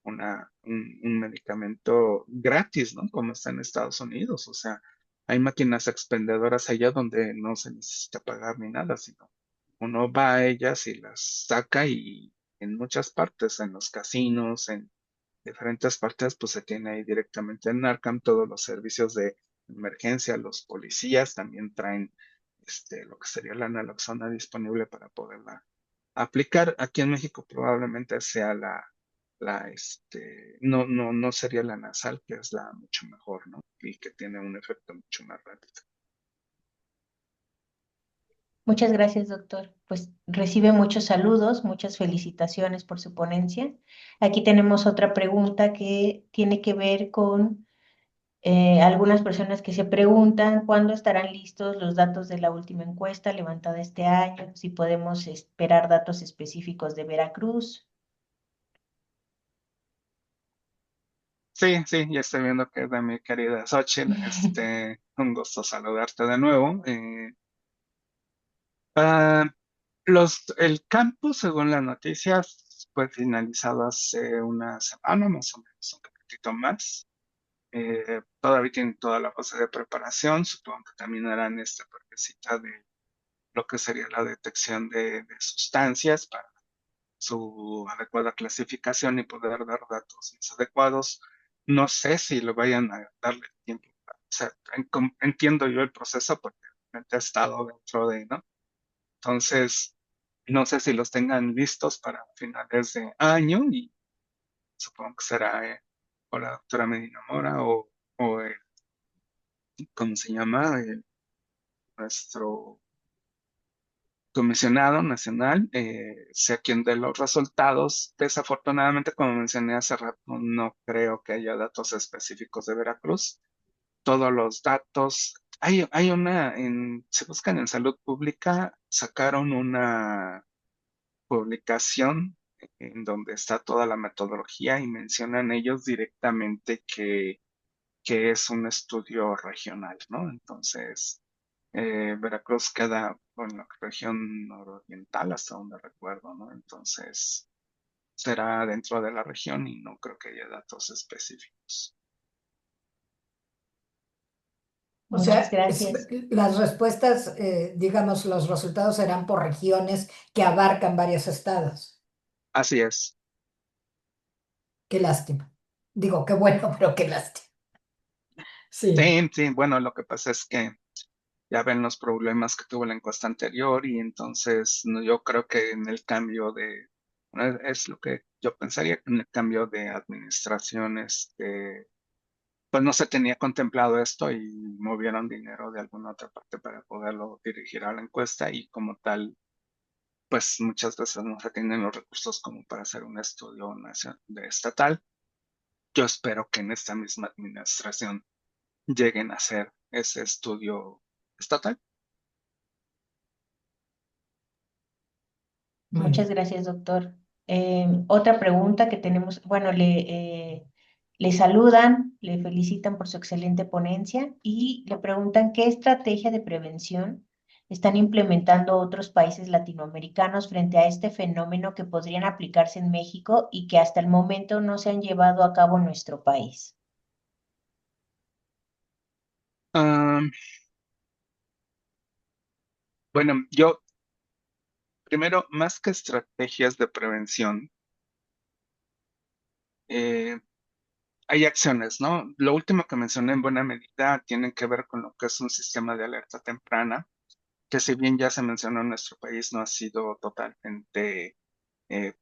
un medicamento gratis, ¿no? Como está en Estados Unidos. O sea, hay máquinas expendedoras allá donde no se necesita pagar ni nada, sino uno va a ellas y las saca y en muchas partes, en los casinos, en diferentes partes, pues se tiene ahí directamente en Narcan todos los servicios de emergencia. Los policías también traen lo que sería la naloxona disponible para poderla aplicar. Aquí en México probablemente sea no sería la nasal, que es la mucho mejor, ¿no? Y que tiene un efecto mucho más rápido. Muchas gracias, doctor. Pues recibe muchos saludos, muchas felicitaciones por su ponencia. Aquí tenemos otra pregunta que tiene que ver con algunas personas que se preguntan cuándo estarán listos los datos de la última encuesta levantada este año, si podemos esperar datos específicos de Veracruz. Sí, sí, ya estoy viendo que es de mi querida Xochitl. Un gusto saludarte de nuevo. Ah, el campus, según las noticias, fue finalizado hace una semana, más o menos, un poquitito más. Todavía tienen toda la fase de preparación. Supongo que también harán esta partecita de lo que sería la detección de sustancias para su adecuada clasificación y poder dar datos más adecuados. No sé si lo vayan a darle tiempo. O sea, entiendo yo el proceso porque realmente he estado dentro de, ¿no? Entonces, No sé si los tengan listos para finales de año y supongo que será o la doctora Medina Mora o ¿cómo se llama? Nuestro comisionado nacional, sea quien dé los resultados. Desafortunadamente, como mencioné hace rato, no creo que haya datos específicos de Veracruz. Todos los datos, hay se buscan en salud pública, sacaron una publicación en donde está toda la metodología y mencionan ellos directamente que es un estudio regional, ¿no? Entonces, Veracruz queda en la región nororiental, hasta donde recuerdo, ¿no? Entonces, será dentro de la región y no creo que haya datos específicos. O Muchas sea, gracias. las respuestas, digamos, los resultados serán por regiones que abarcan varios estados. Así es. Qué lástima. Digo, qué bueno, pero qué lástima. Sí. Sí, sí, bueno, lo que pasa es que ya ven los problemas que tuvo la encuesta anterior y entonces yo creo que en el cambio bueno, es lo que yo pensaría que en el cambio de administración, pues no se tenía contemplado esto y movieron dinero de alguna otra parte para poderlo dirigir a la encuesta y como tal, pues muchas veces no se tienen los recursos como para hacer un estudio de estatal. Yo espero que en esta misma administración lleguen a hacer ese estudio estatal. Muy Muchas bien. gracias, doctor. Otra pregunta que tenemos, bueno, le saludan, le felicitan por su excelente ponencia y le preguntan qué estrategia de prevención están implementando otros países latinoamericanos frente a este fenómeno que podrían aplicarse en México y que hasta el momento no se han llevado a cabo en nuestro país. Ah, bueno, yo primero, más que estrategias de prevención, eh, hay acciones, ¿no? Lo último que mencioné en buena medida tiene que ver con lo que es un sistema de alerta temprana, que si bien ya se mencionó en nuestro país, no ha sido totalmente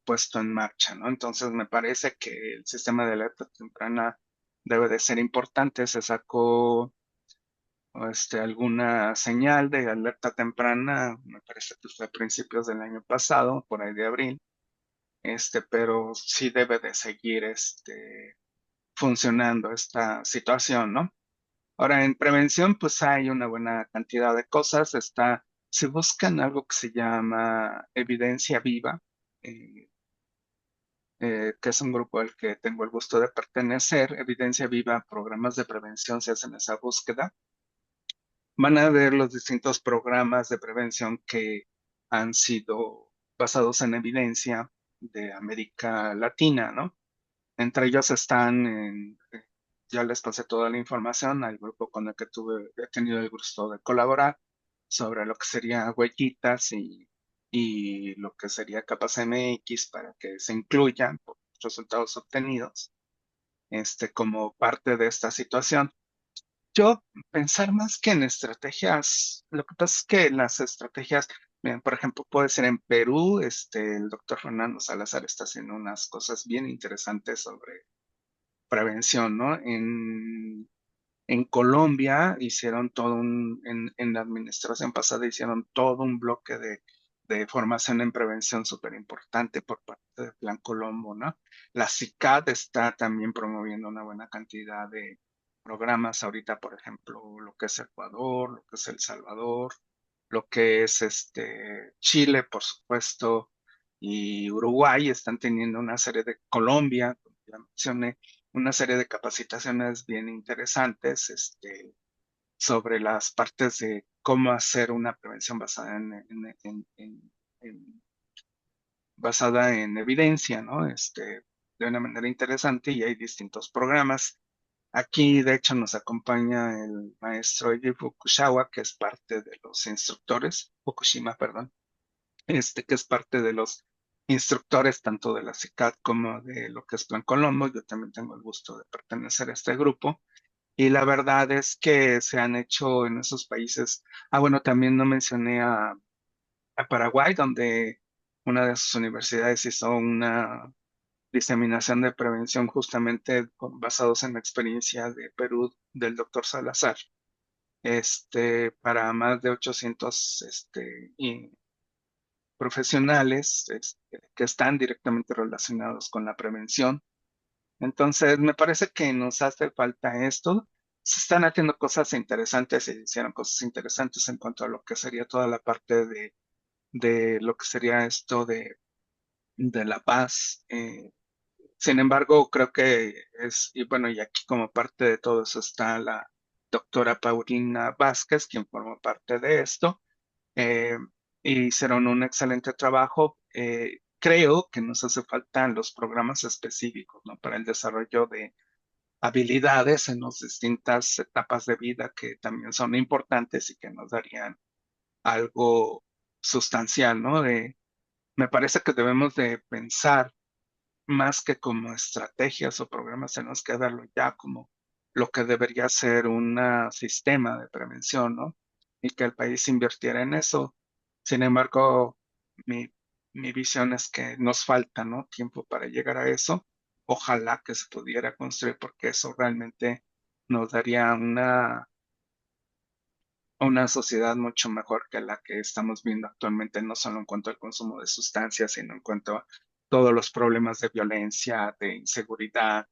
puesto en marcha, ¿no? Entonces me parece que el sistema de alerta temprana debe de ser importante. Se sacó alguna señal de alerta temprana, me parece que fue a principios del año pasado, por ahí de abril, pero sí debe de seguir funcionando esta situación, ¿no? Ahora, en prevención, pues hay una buena cantidad de cosas. Se buscan algo que se llama evidencia viva, eh, que es un grupo al que tengo el gusto de pertenecer. Evidencia viva, programas de prevención se hacen esa búsqueda. Van a ver los distintos programas de prevención que han sido basados en evidencia de América Latina, ¿no? Entre ellos ya les pasé toda la información al grupo con el que he tenido el gusto de colaborar sobre lo que sería huellitas y lo que sería Capas MX para que se incluyan por los resultados obtenidos, como parte de esta situación. Yo pensar más que en estrategias, lo que pasa es que las estrategias, miren, por ejemplo, puede ser en Perú, el doctor Fernando Salazar está haciendo unas cosas bien interesantes sobre prevención, ¿no? En Colombia hicieron en la administración pasada hicieron todo un bloque de formación en prevención súper importante por parte de Plan Colombo, ¿no? La CICAD está también promoviendo una buena cantidad de programas ahorita, por ejemplo, lo que es Ecuador, lo que es El Salvador, lo que es Chile, por supuesto, y Uruguay están teniendo una serie Colombia, como ya mencioné, una serie de capacitaciones bien interesantes, sobre las partes de cómo hacer una prevención basada en evidencia, ¿no? De una manera interesante y hay distintos programas. Aquí, de hecho, nos acompaña el maestro Eiji Fukushima, que es parte de los instructores, Fukushima, perdón, que es parte de los instructores tanto de la CICAD como de lo que es Plan Colombo. Yo también tengo el gusto de pertenecer a este grupo. Y la verdad es que se han hecho en esos países. Ah, bueno, también no mencioné a Paraguay, donde una de sus universidades hizo una diseminación de prevención justamente basados en la experiencia de Perú del doctor Salazar, para más de 800 profesionales que están directamente relacionados con la prevención. Entonces, me parece que nos hace falta esto. Se están haciendo cosas interesantes, se hicieron cosas interesantes en cuanto a lo que sería toda la parte de lo que sería esto de la paz. Sin embargo, creo que y bueno, y aquí como parte de todo eso está la doctora Paulina Vázquez, quien forma parte de esto, eh, y hicieron un excelente trabajo. Creo que nos hace falta los programas específicos, ¿no? Para el desarrollo de habilidades en las distintas etapas de vida que también son importantes y que nos darían algo sustancial, ¿no? Me parece que debemos de pensar más que como estrategias o programas, tenemos que verlo ya como lo que debería ser un sistema de prevención, ¿no? Y que el país invirtiera en eso. Sin embargo, mi, mi visión es que nos falta, ¿no? Tiempo para llegar a eso. Ojalá que se pudiera construir porque eso realmente nos daría una sociedad mucho mejor que la que estamos viendo actualmente, no solo en cuanto al consumo de sustancias, sino en cuanto a todos los problemas de violencia, de inseguridad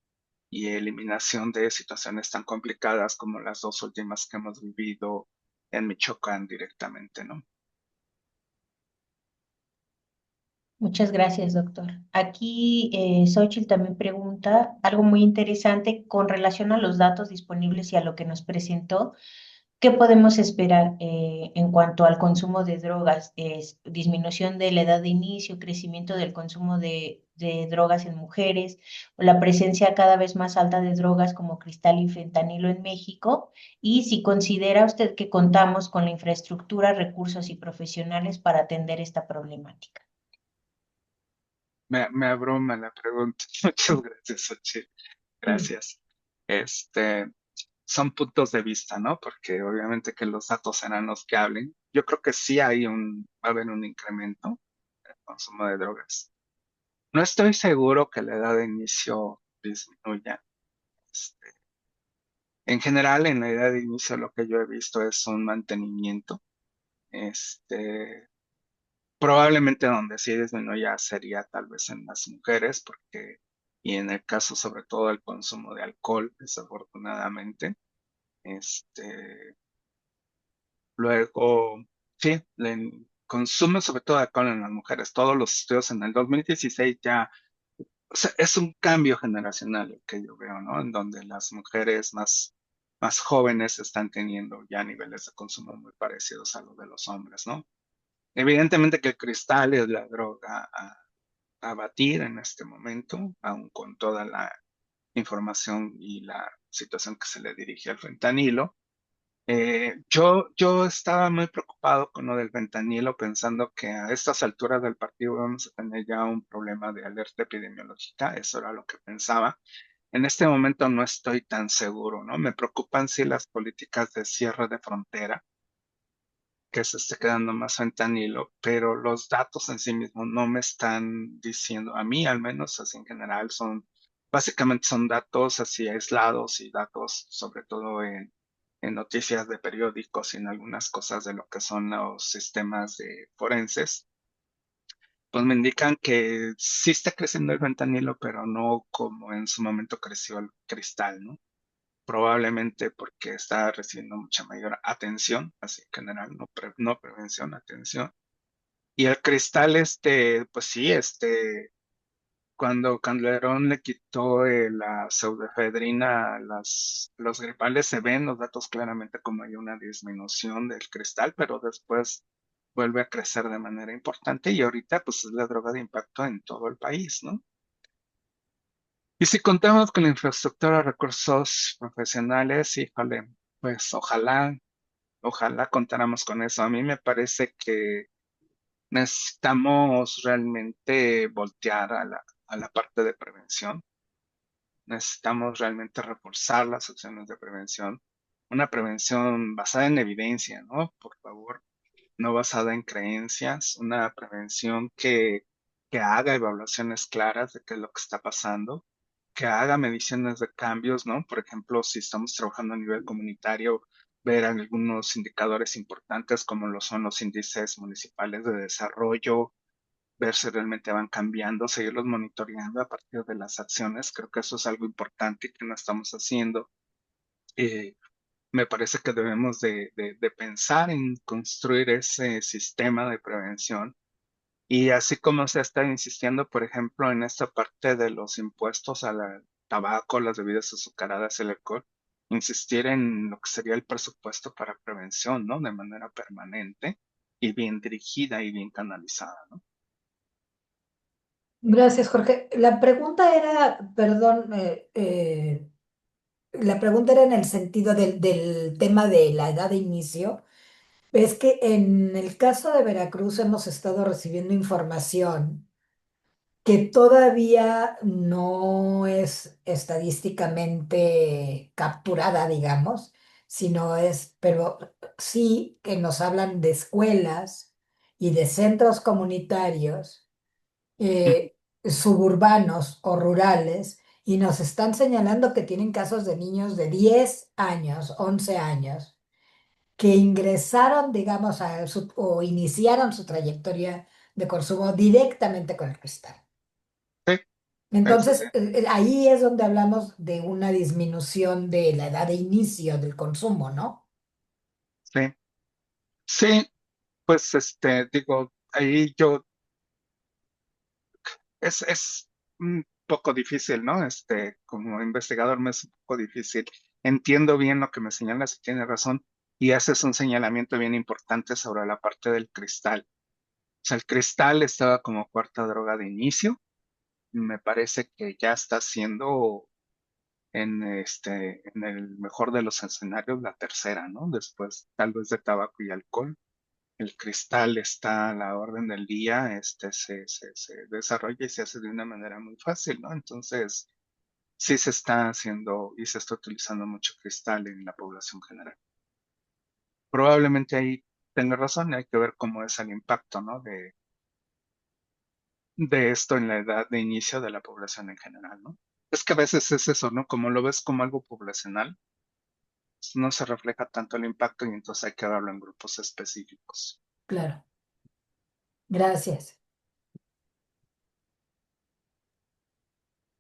y eliminación de situaciones tan complicadas como las dos últimas que hemos vivido en Michoacán directamente, ¿no? Muchas gracias, doctor. Aquí Xochitl también pregunta algo muy interesante con relación a los datos disponibles y a lo que nos presentó. ¿Qué podemos esperar en cuanto al consumo de drogas? Es disminución de la edad de inicio, crecimiento del consumo de drogas en mujeres, o la presencia cada vez más alta de drogas como cristal y fentanilo en México, y si considera usted que contamos con la infraestructura, recursos y profesionales para atender esta problemática. Me abruma la pregunta. Muchas gracias, Xochitl. Mm. Gracias. Este, son puntos de vista, ¿no? Porque obviamente que los datos serán los que hablen. Yo creo que sí va a haber un incremento en el consumo de drogas. No estoy seguro que la edad de inicio disminuya. Este, en general, en la edad de inicio lo que yo he visto es un mantenimiento. Este, probablemente donde sí disminuya sería tal vez en las mujeres, y en el caso sobre todo del consumo de alcohol, desafortunadamente. Este, Luego, sí, el consumo sobre todo de alcohol en las mujeres. Todos los estudios en el 2016 ya, o sea, es un cambio generacional el que yo veo, ¿no? En donde las mujeres más jóvenes están teniendo ya niveles de consumo muy parecidos a los de los hombres, ¿no? Evidentemente que el cristal es la droga a batir en este momento, aun con toda la información y la situación que se le dirige al fentanilo. Yo estaba muy preocupado con lo del fentanilo, pensando que a estas alturas del partido vamos a tener ya un problema de alerta epidemiológica, eso era lo que pensaba. En este momento no estoy tan seguro, ¿no? Me preocupan sí las políticas de cierre de frontera, que se esté quedando más fentanilo, pero los datos en sí mismos no me están diciendo, a mí al menos, así en general, básicamente son datos así aislados y datos sobre todo en noticias de periódicos y en algunas cosas de lo que son los sistemas de forenses, pues me indican que sí está creciendo el fentanilo, pero no como en su momento creció el cristal, ¿no? Probablemente porque está recibiendo mucha mayor atención, así en general, no prevención, atención. Y el cristal, pues sí, cuando Calderón le quitó la pseudoefedrina a los gripales, se ven los datos claramente como hay una disminución del cristal, pero después vuelve a crecer de manera importante y ahorita pues es la droga de impacto en todo el país, ¿no? Y si contamos con la infraestructura, recursos profesionales, híjole, pues ojalá contáramos con eso. A mí me parece que necesitamos realmente voltear a la parte de prevención. Necesitamos realmente reforzar las acciones de prevención. Una prevención basada en evidencia, ¿no? Por favor. no basada en creencias, una prevención que haga evaluaciones claras de qué es lo que está pasando, que haga mediciones de cambios, ¿no? Por ejemplo, si estamos trabajando a nivel comunitario, ver algunos indicadores importantes como lo son los índices municipales de desarrollo, ver si realmente van cambiando, seguirlos monitoreando a partir de las acciones. Creo que eso es algo importante que no estamos haciendo. Eh, Me parece que debemos de pensar en construir ese sistema de prevención y así como se está insistiendo, por ejemplo, en esta parte de los impuestos al tabaco, las bebidas azucaradas, el alcohol, insistir en lo que sería el presupuesto para prevención, ¿no? De manera permanente y bien dirigida y bien canalizada, ¿no? Gracias, Jorge. La pregunta era, perdón, la pregunta era en el sentido del tema de la edad de inicio. Es que en el caso de Veracruz hemos estado recibiendo información que todavía no es estadísticamente capturada, digamos, sino es, pero sí que nos hablan de escuelas y de centros comunitarios suburbanos o rurales y nos están señalando que tienen casos de niños de 10 años, 11 años, que ingresaron, digamos, o iniciaron su trayectoria de consumo directamente con el cristal. Sí, eso sí, Entonces, ahí es donde hablamos de una disminución de la edad de inicio del consumo, ¿no? sí. Sí, pues digo, ahí yo, es un poco difícil, ¿no? Como investigador me es un poco difícil. Entiendo bien lo que me señalas y tienes razón, y haces un señalamiento bien importante sobre la parte del cristal. O sea, el cristal estaba como cuarta droga de inicio. Me parece que ya está siendo en el mejor de los escenarios la tercera, ¿no? Después tal vez de tabaco y alcohol. El cristal está a la orden del día, se desarrolla y se hace de una manera muy fácil, ¿no? Entonces, sí se está haciendo y se está utilizando mucho cristal en la población general. Probablemente ahí tenga razón, y hay que ver cómo es el impacto, ¿no? De esto en la edad de inicio de la población en general, ¿no? Es que a veces es eso, ¿no? Como lo ves como algo poblacional, no se refleja tanto el impacto y entonces hay que verlo en grupos específicos. Claro. Gracias.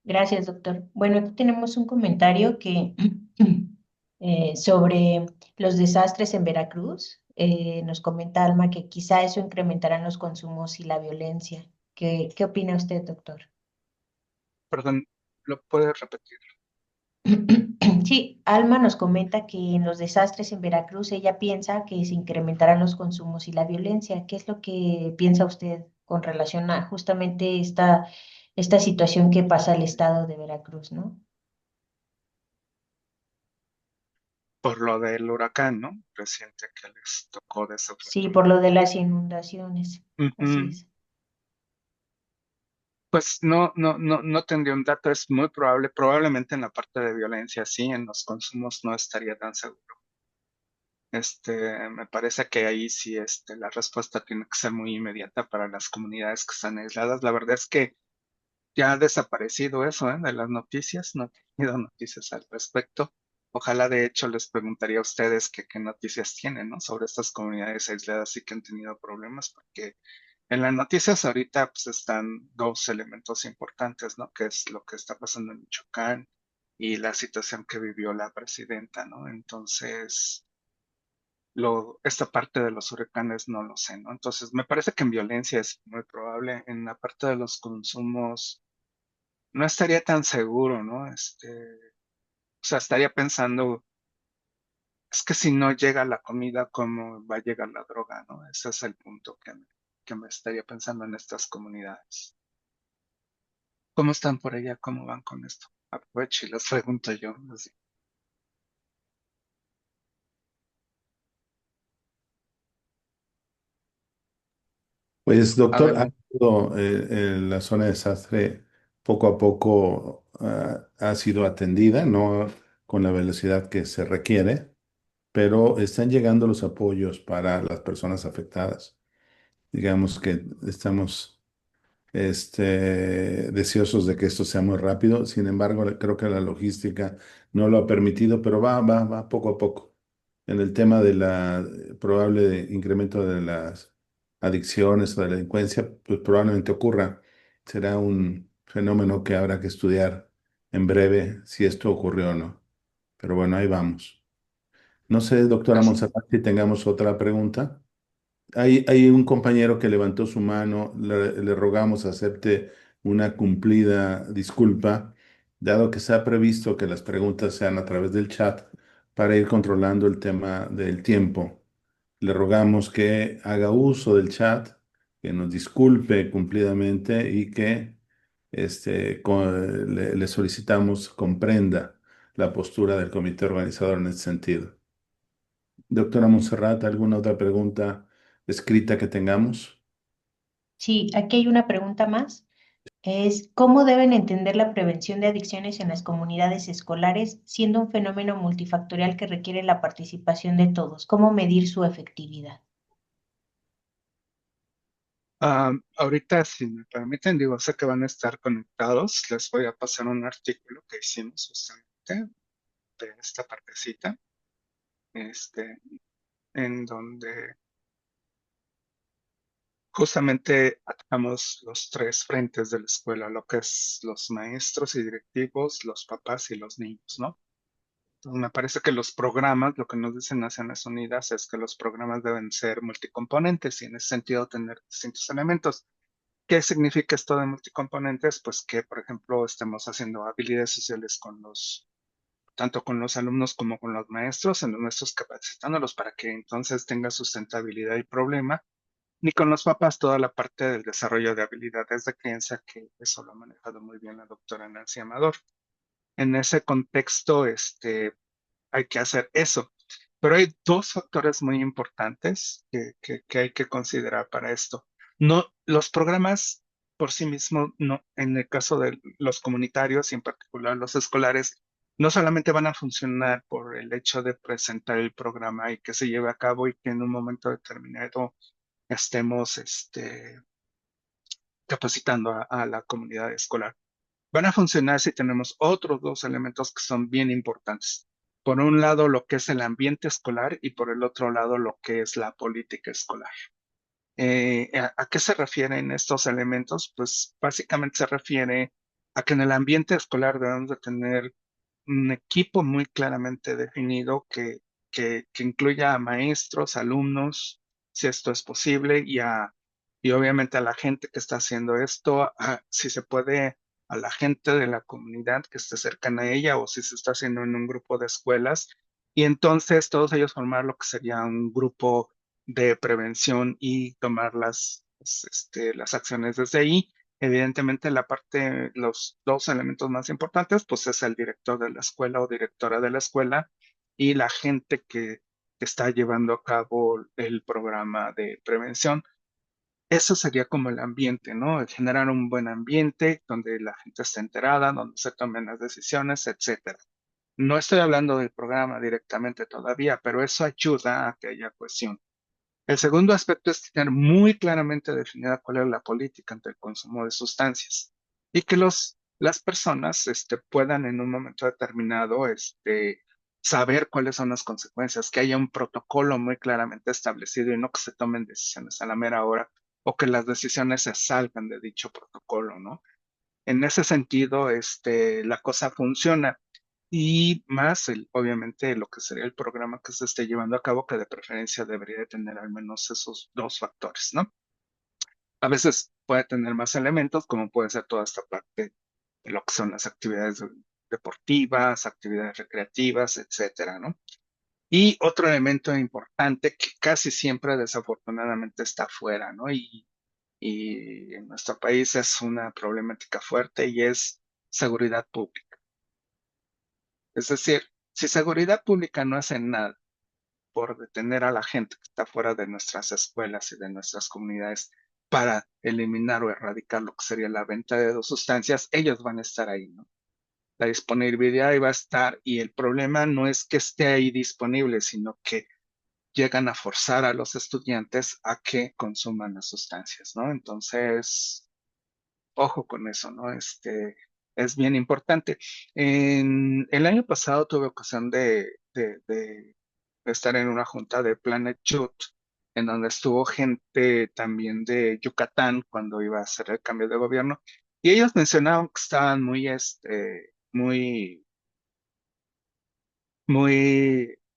Gracias, doctor. Bueno, aquí tenemos un comentario que sobre los desastres en Veracruz. Nos comenta Alma que quizá eso incrementarán los consumos y la violencia. ¿Qué opina usted, doctor? Perdón, ¿lo puedes repetir? Sí, Alma nos comenta que en los desastres en Veracruz ella piensa que se incrementarán los consumos y la violencia. ¿Qué es lo que piensa usted con relación a justamente esta situación que pasa al estado de Veracruz, ¿no? Por lo del huracán, ¿no? Reciente que les tocó Sí, por desafortunadamente. lo de las inundaciones. Así Ujú. es. Pues no tendría un dato, es muy probable, probablemente en la parte de violencia sí, en los consumos no estaría tan seguro. Me parece que ahí sí, la respuesta tiene que ser muy inmediata para las comunidades que están aisladas. La verdad es que ya ha desaparecido eso, ¿eh? De las noticias, no he tenido noticias al respecto. Ojalá, de hecho, les preguntaría a ustedes qué noticias tienen, ¿no? Sobre estas comunidades aisladas y que han tenido problemas, porque en las noticias ahorita pues están dos elementos importantes, ¿no? Que es lo que está pasando en Michoacán y la situación que vivió la presidenta, ¿no? Entonces, esta parte de los huracanes no lo sé, ¿no? Entonces, me parece que en violencia es muy probable. En la parte de los consumos no estaría tan seguro, ¿no? O sea, estaría pensando, es que si no llega la comida, ¿cómo va a llegar la droga, no? Ese es el punto que me estaría pensando en estas comunidades. ¿Cómo están por allá? ¿Cómo van con esto? Aprovecho y les pregunto yo. Así. Pues, doctor, Adelante. la zona de desastre poco a poco ha sido atendida, no con la velocidad que se requiere. pero están llegando los apoyos para las personas afectadas. Digamos que estamos deseosos de que esto sea muy rápido. Sin embargo, creo que la logística no lo ha permitido, pero va poco a poco. En el tema de la probable incremento de las adicciones o de la delincuencia, pues probablemente ocurra. Será un fenómeno que habrá que estudiar en breve si esto ocurrió o no. Pero bueno, ahí vamos. No sé, doctora Gracias. Monserrat, si tengamos otra pregunta. Hay un compañero que levantó su mano, le rogamos acepte una cumplida disculpa, dado que se ha previsto que las preguntas sean a través del chat para ir controlando el tema del tiempo. Le rogamos que haga uso del chat, que nos disculpe cumplidamente y que le solicitamos comprenda la postura del comité organizador en ese sentido. Doctora Monserrat, ¿alguna otra pregunta escrita que tengamos? Sí, aquí hay una pregunta más. Es, ¿cómo deben entender la prevención de adicciones en las comunidades escolares, siendo un fenómeno multifactorial que requiere la participación de todos? ¿Cómo medir su efectividad? Ahorita, si me permiten, digo, sé que van a estar conectados. Les voy a pasar un artículo que hicimos justamente de esta partecita, este, en donde justamente atacamos los tres frentes de la escuela, lo que es los maestros y directivos, los papás y los niños, ¿no? Entonces, me parece que los programas, lo que nos dicen Naciones Unidas es que los programas deben ser multicomponentes y en ese sentido tener distintos elementos. ¿Qué significa esto de multicomponentes? Pues que, por ejemplo, estemos haciendo habilidades sociales tanto con los alumnos como con los maestros, en los maestros capacitándolos para que entonces tenga sustentabilidad y problema, ni con los papás toda la parte del desarrollo de habilidades de crianza, que eso lo ha manejado muy bien la doctora Nancy Amador. En ese contexto, hay que hacer eso. Pero hay dos factores muy importantes que hay que considerar para esto. No, los programas por sí mismos, no, en el caso de los comunitarios y en particular los escolares, no solamente van a funcionar por el hecho de presentar el programa y que se lleve a cabo y que en un momento determinado estemos capacitando a la comunidad escolar. Van a funcionar si tenemos otros dos elementos que son bien importantes. Por un lado, lo que es el ambiente escolar y por el otro lado, lo que es la política escolar. ¿A qué se refieren estos elementos? Pues básicamente se refiere a que en el ambiente escolar debemos de tener un equipo muy claramente definido que incluya a maestros, alumnos, si esto es posible, y obviamente a la gente que está haciendo esto, si se puede, a la gente de la comunidad que esté cercana a ella o si se está haciendo en un grupo de escuelas. Y entonces todos ellos formar lo que sería un grupo de prevención y tomar las acciones desde ahí. Evidentemente, los dos elementos más importantes, pues es el director de la escuela o directora de la escuela y la gente que está llevando a cabo el programa de prevención. Eso sería como el ambiente, ¿no? Generar un buen ambiente donde la gente esté enterada, donde se tomen las decisiones, etcétera. No estoy hablando del programa directamente todavía, pero eso ayuda a que haya cohesión. El segundo aspecto es tener muy claramente definida cuál es la política ante el consumo de sustancias y que las personas puedan en un momento determinado saber cuáles son las consecuencias, que haya un protocolo muy claramente establecido y no que se tomen decisiones a la mera hora o que las decisiones se salgan de dicho protocolo, ¿no? En ese sentido, la cosa funciona. Y más, obviamente, lo que sería el programa que se esté llevando a cabo, que de preferencia debería de tener al menos esos dos factores, ¿no? A veces puede tener más elementos, como puede ser toda esta parte de lo que son las actividades deportivas, actividades recreativas, etcétera, ¿no? Y otro elemento importante que casi siempre desafortunadamente está fuera, ¿no? Y en nuestro país es una problemática fuerte y es seguridad pública. Es decir, si seguridad pública no hace nada por detener a la gente que está fuera de nuestras escuelas y de nuestras comunidades para eliminar o erradicar lo que sería la venta de dos sustancias, ellos van a estar ahí, ¿no? la disponibilidad ahí va a estar y el problema no es que esté ahí disponible, sino que llegan a forzar a los estudiantes a que consuman las sustancias, ¿no? Entonces, ojo con eso, ¿no? Es bien importante. El año pasado tuve ocasión de estar en una junta de Planet Youth, en donde estuvo gente también de Yucatán cuando iba a hacer el cambio de gobierno, y ellos mencionaban que estaban muy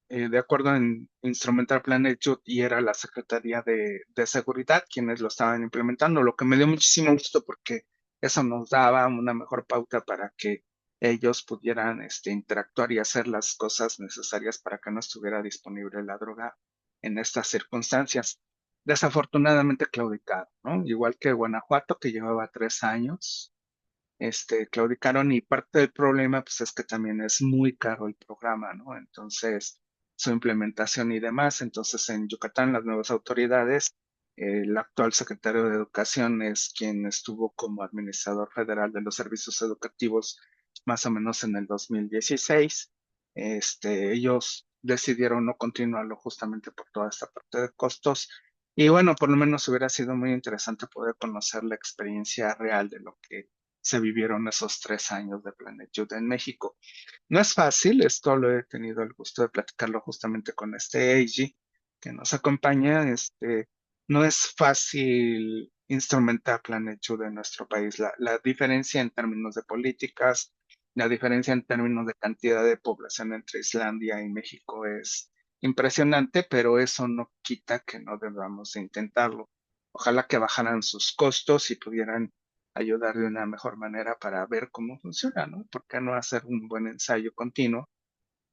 de acuerdo en instrumentar Planet Youth y era la Secretaría de Seguridad quienes lo estaban implementando, lo que me dio muchísimo gusto porque eso nos daba una mejor pauta para que ellos pudieran interactuar y hacer las cosas necesarias para que no estuviera disponible la droga en estas circunstancias. Desafortunadamente claudicaron, ¿no? Igual que Guanajuato, que llevaba 3 años claudicaron y parte del problema pues es que también es muy caro el programa, ¿no? Entonces, su implementación y demás. Entonces, en Yucatán, las nuevas autoridades, el actual secretario de Educación es quien estuvo como administrador federal de los servicios educativos más o menos en el 2016. Ellos decidieron no continuarlo justamente por toda esta parte de costos. Y bueno, por lo menos hubiera sido muy interesante poder conocer la experiencia real de lo que se vivieron esos 3 años de Planet Youth en México. No es fácil, esto lo he tenido el gusto de platicarlo justamente con Eiji, que nos acompaña. No es fácil instrumentar Planet Youth en nuestro país. La diferencia en términos de políticas, la diferencia en términos de cantidad de población entre Islandia y México es impresionante, pero eso no quita que no debamos de intentarlo. Ojalá que bajaran sus costos y pudieran ayudar de una mejor manera para ver cómo funciona, ¿no? ¿Por qué no hacer un buen ensayo continuo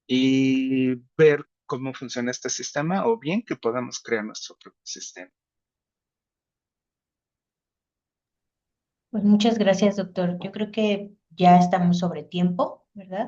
y ver cómo funciona este sistema o bien que podamos crear nuestro propio sistema? Pues muchas gracias, doctor. Yo creo que ya estamos sobre tiempo, ¿verdad?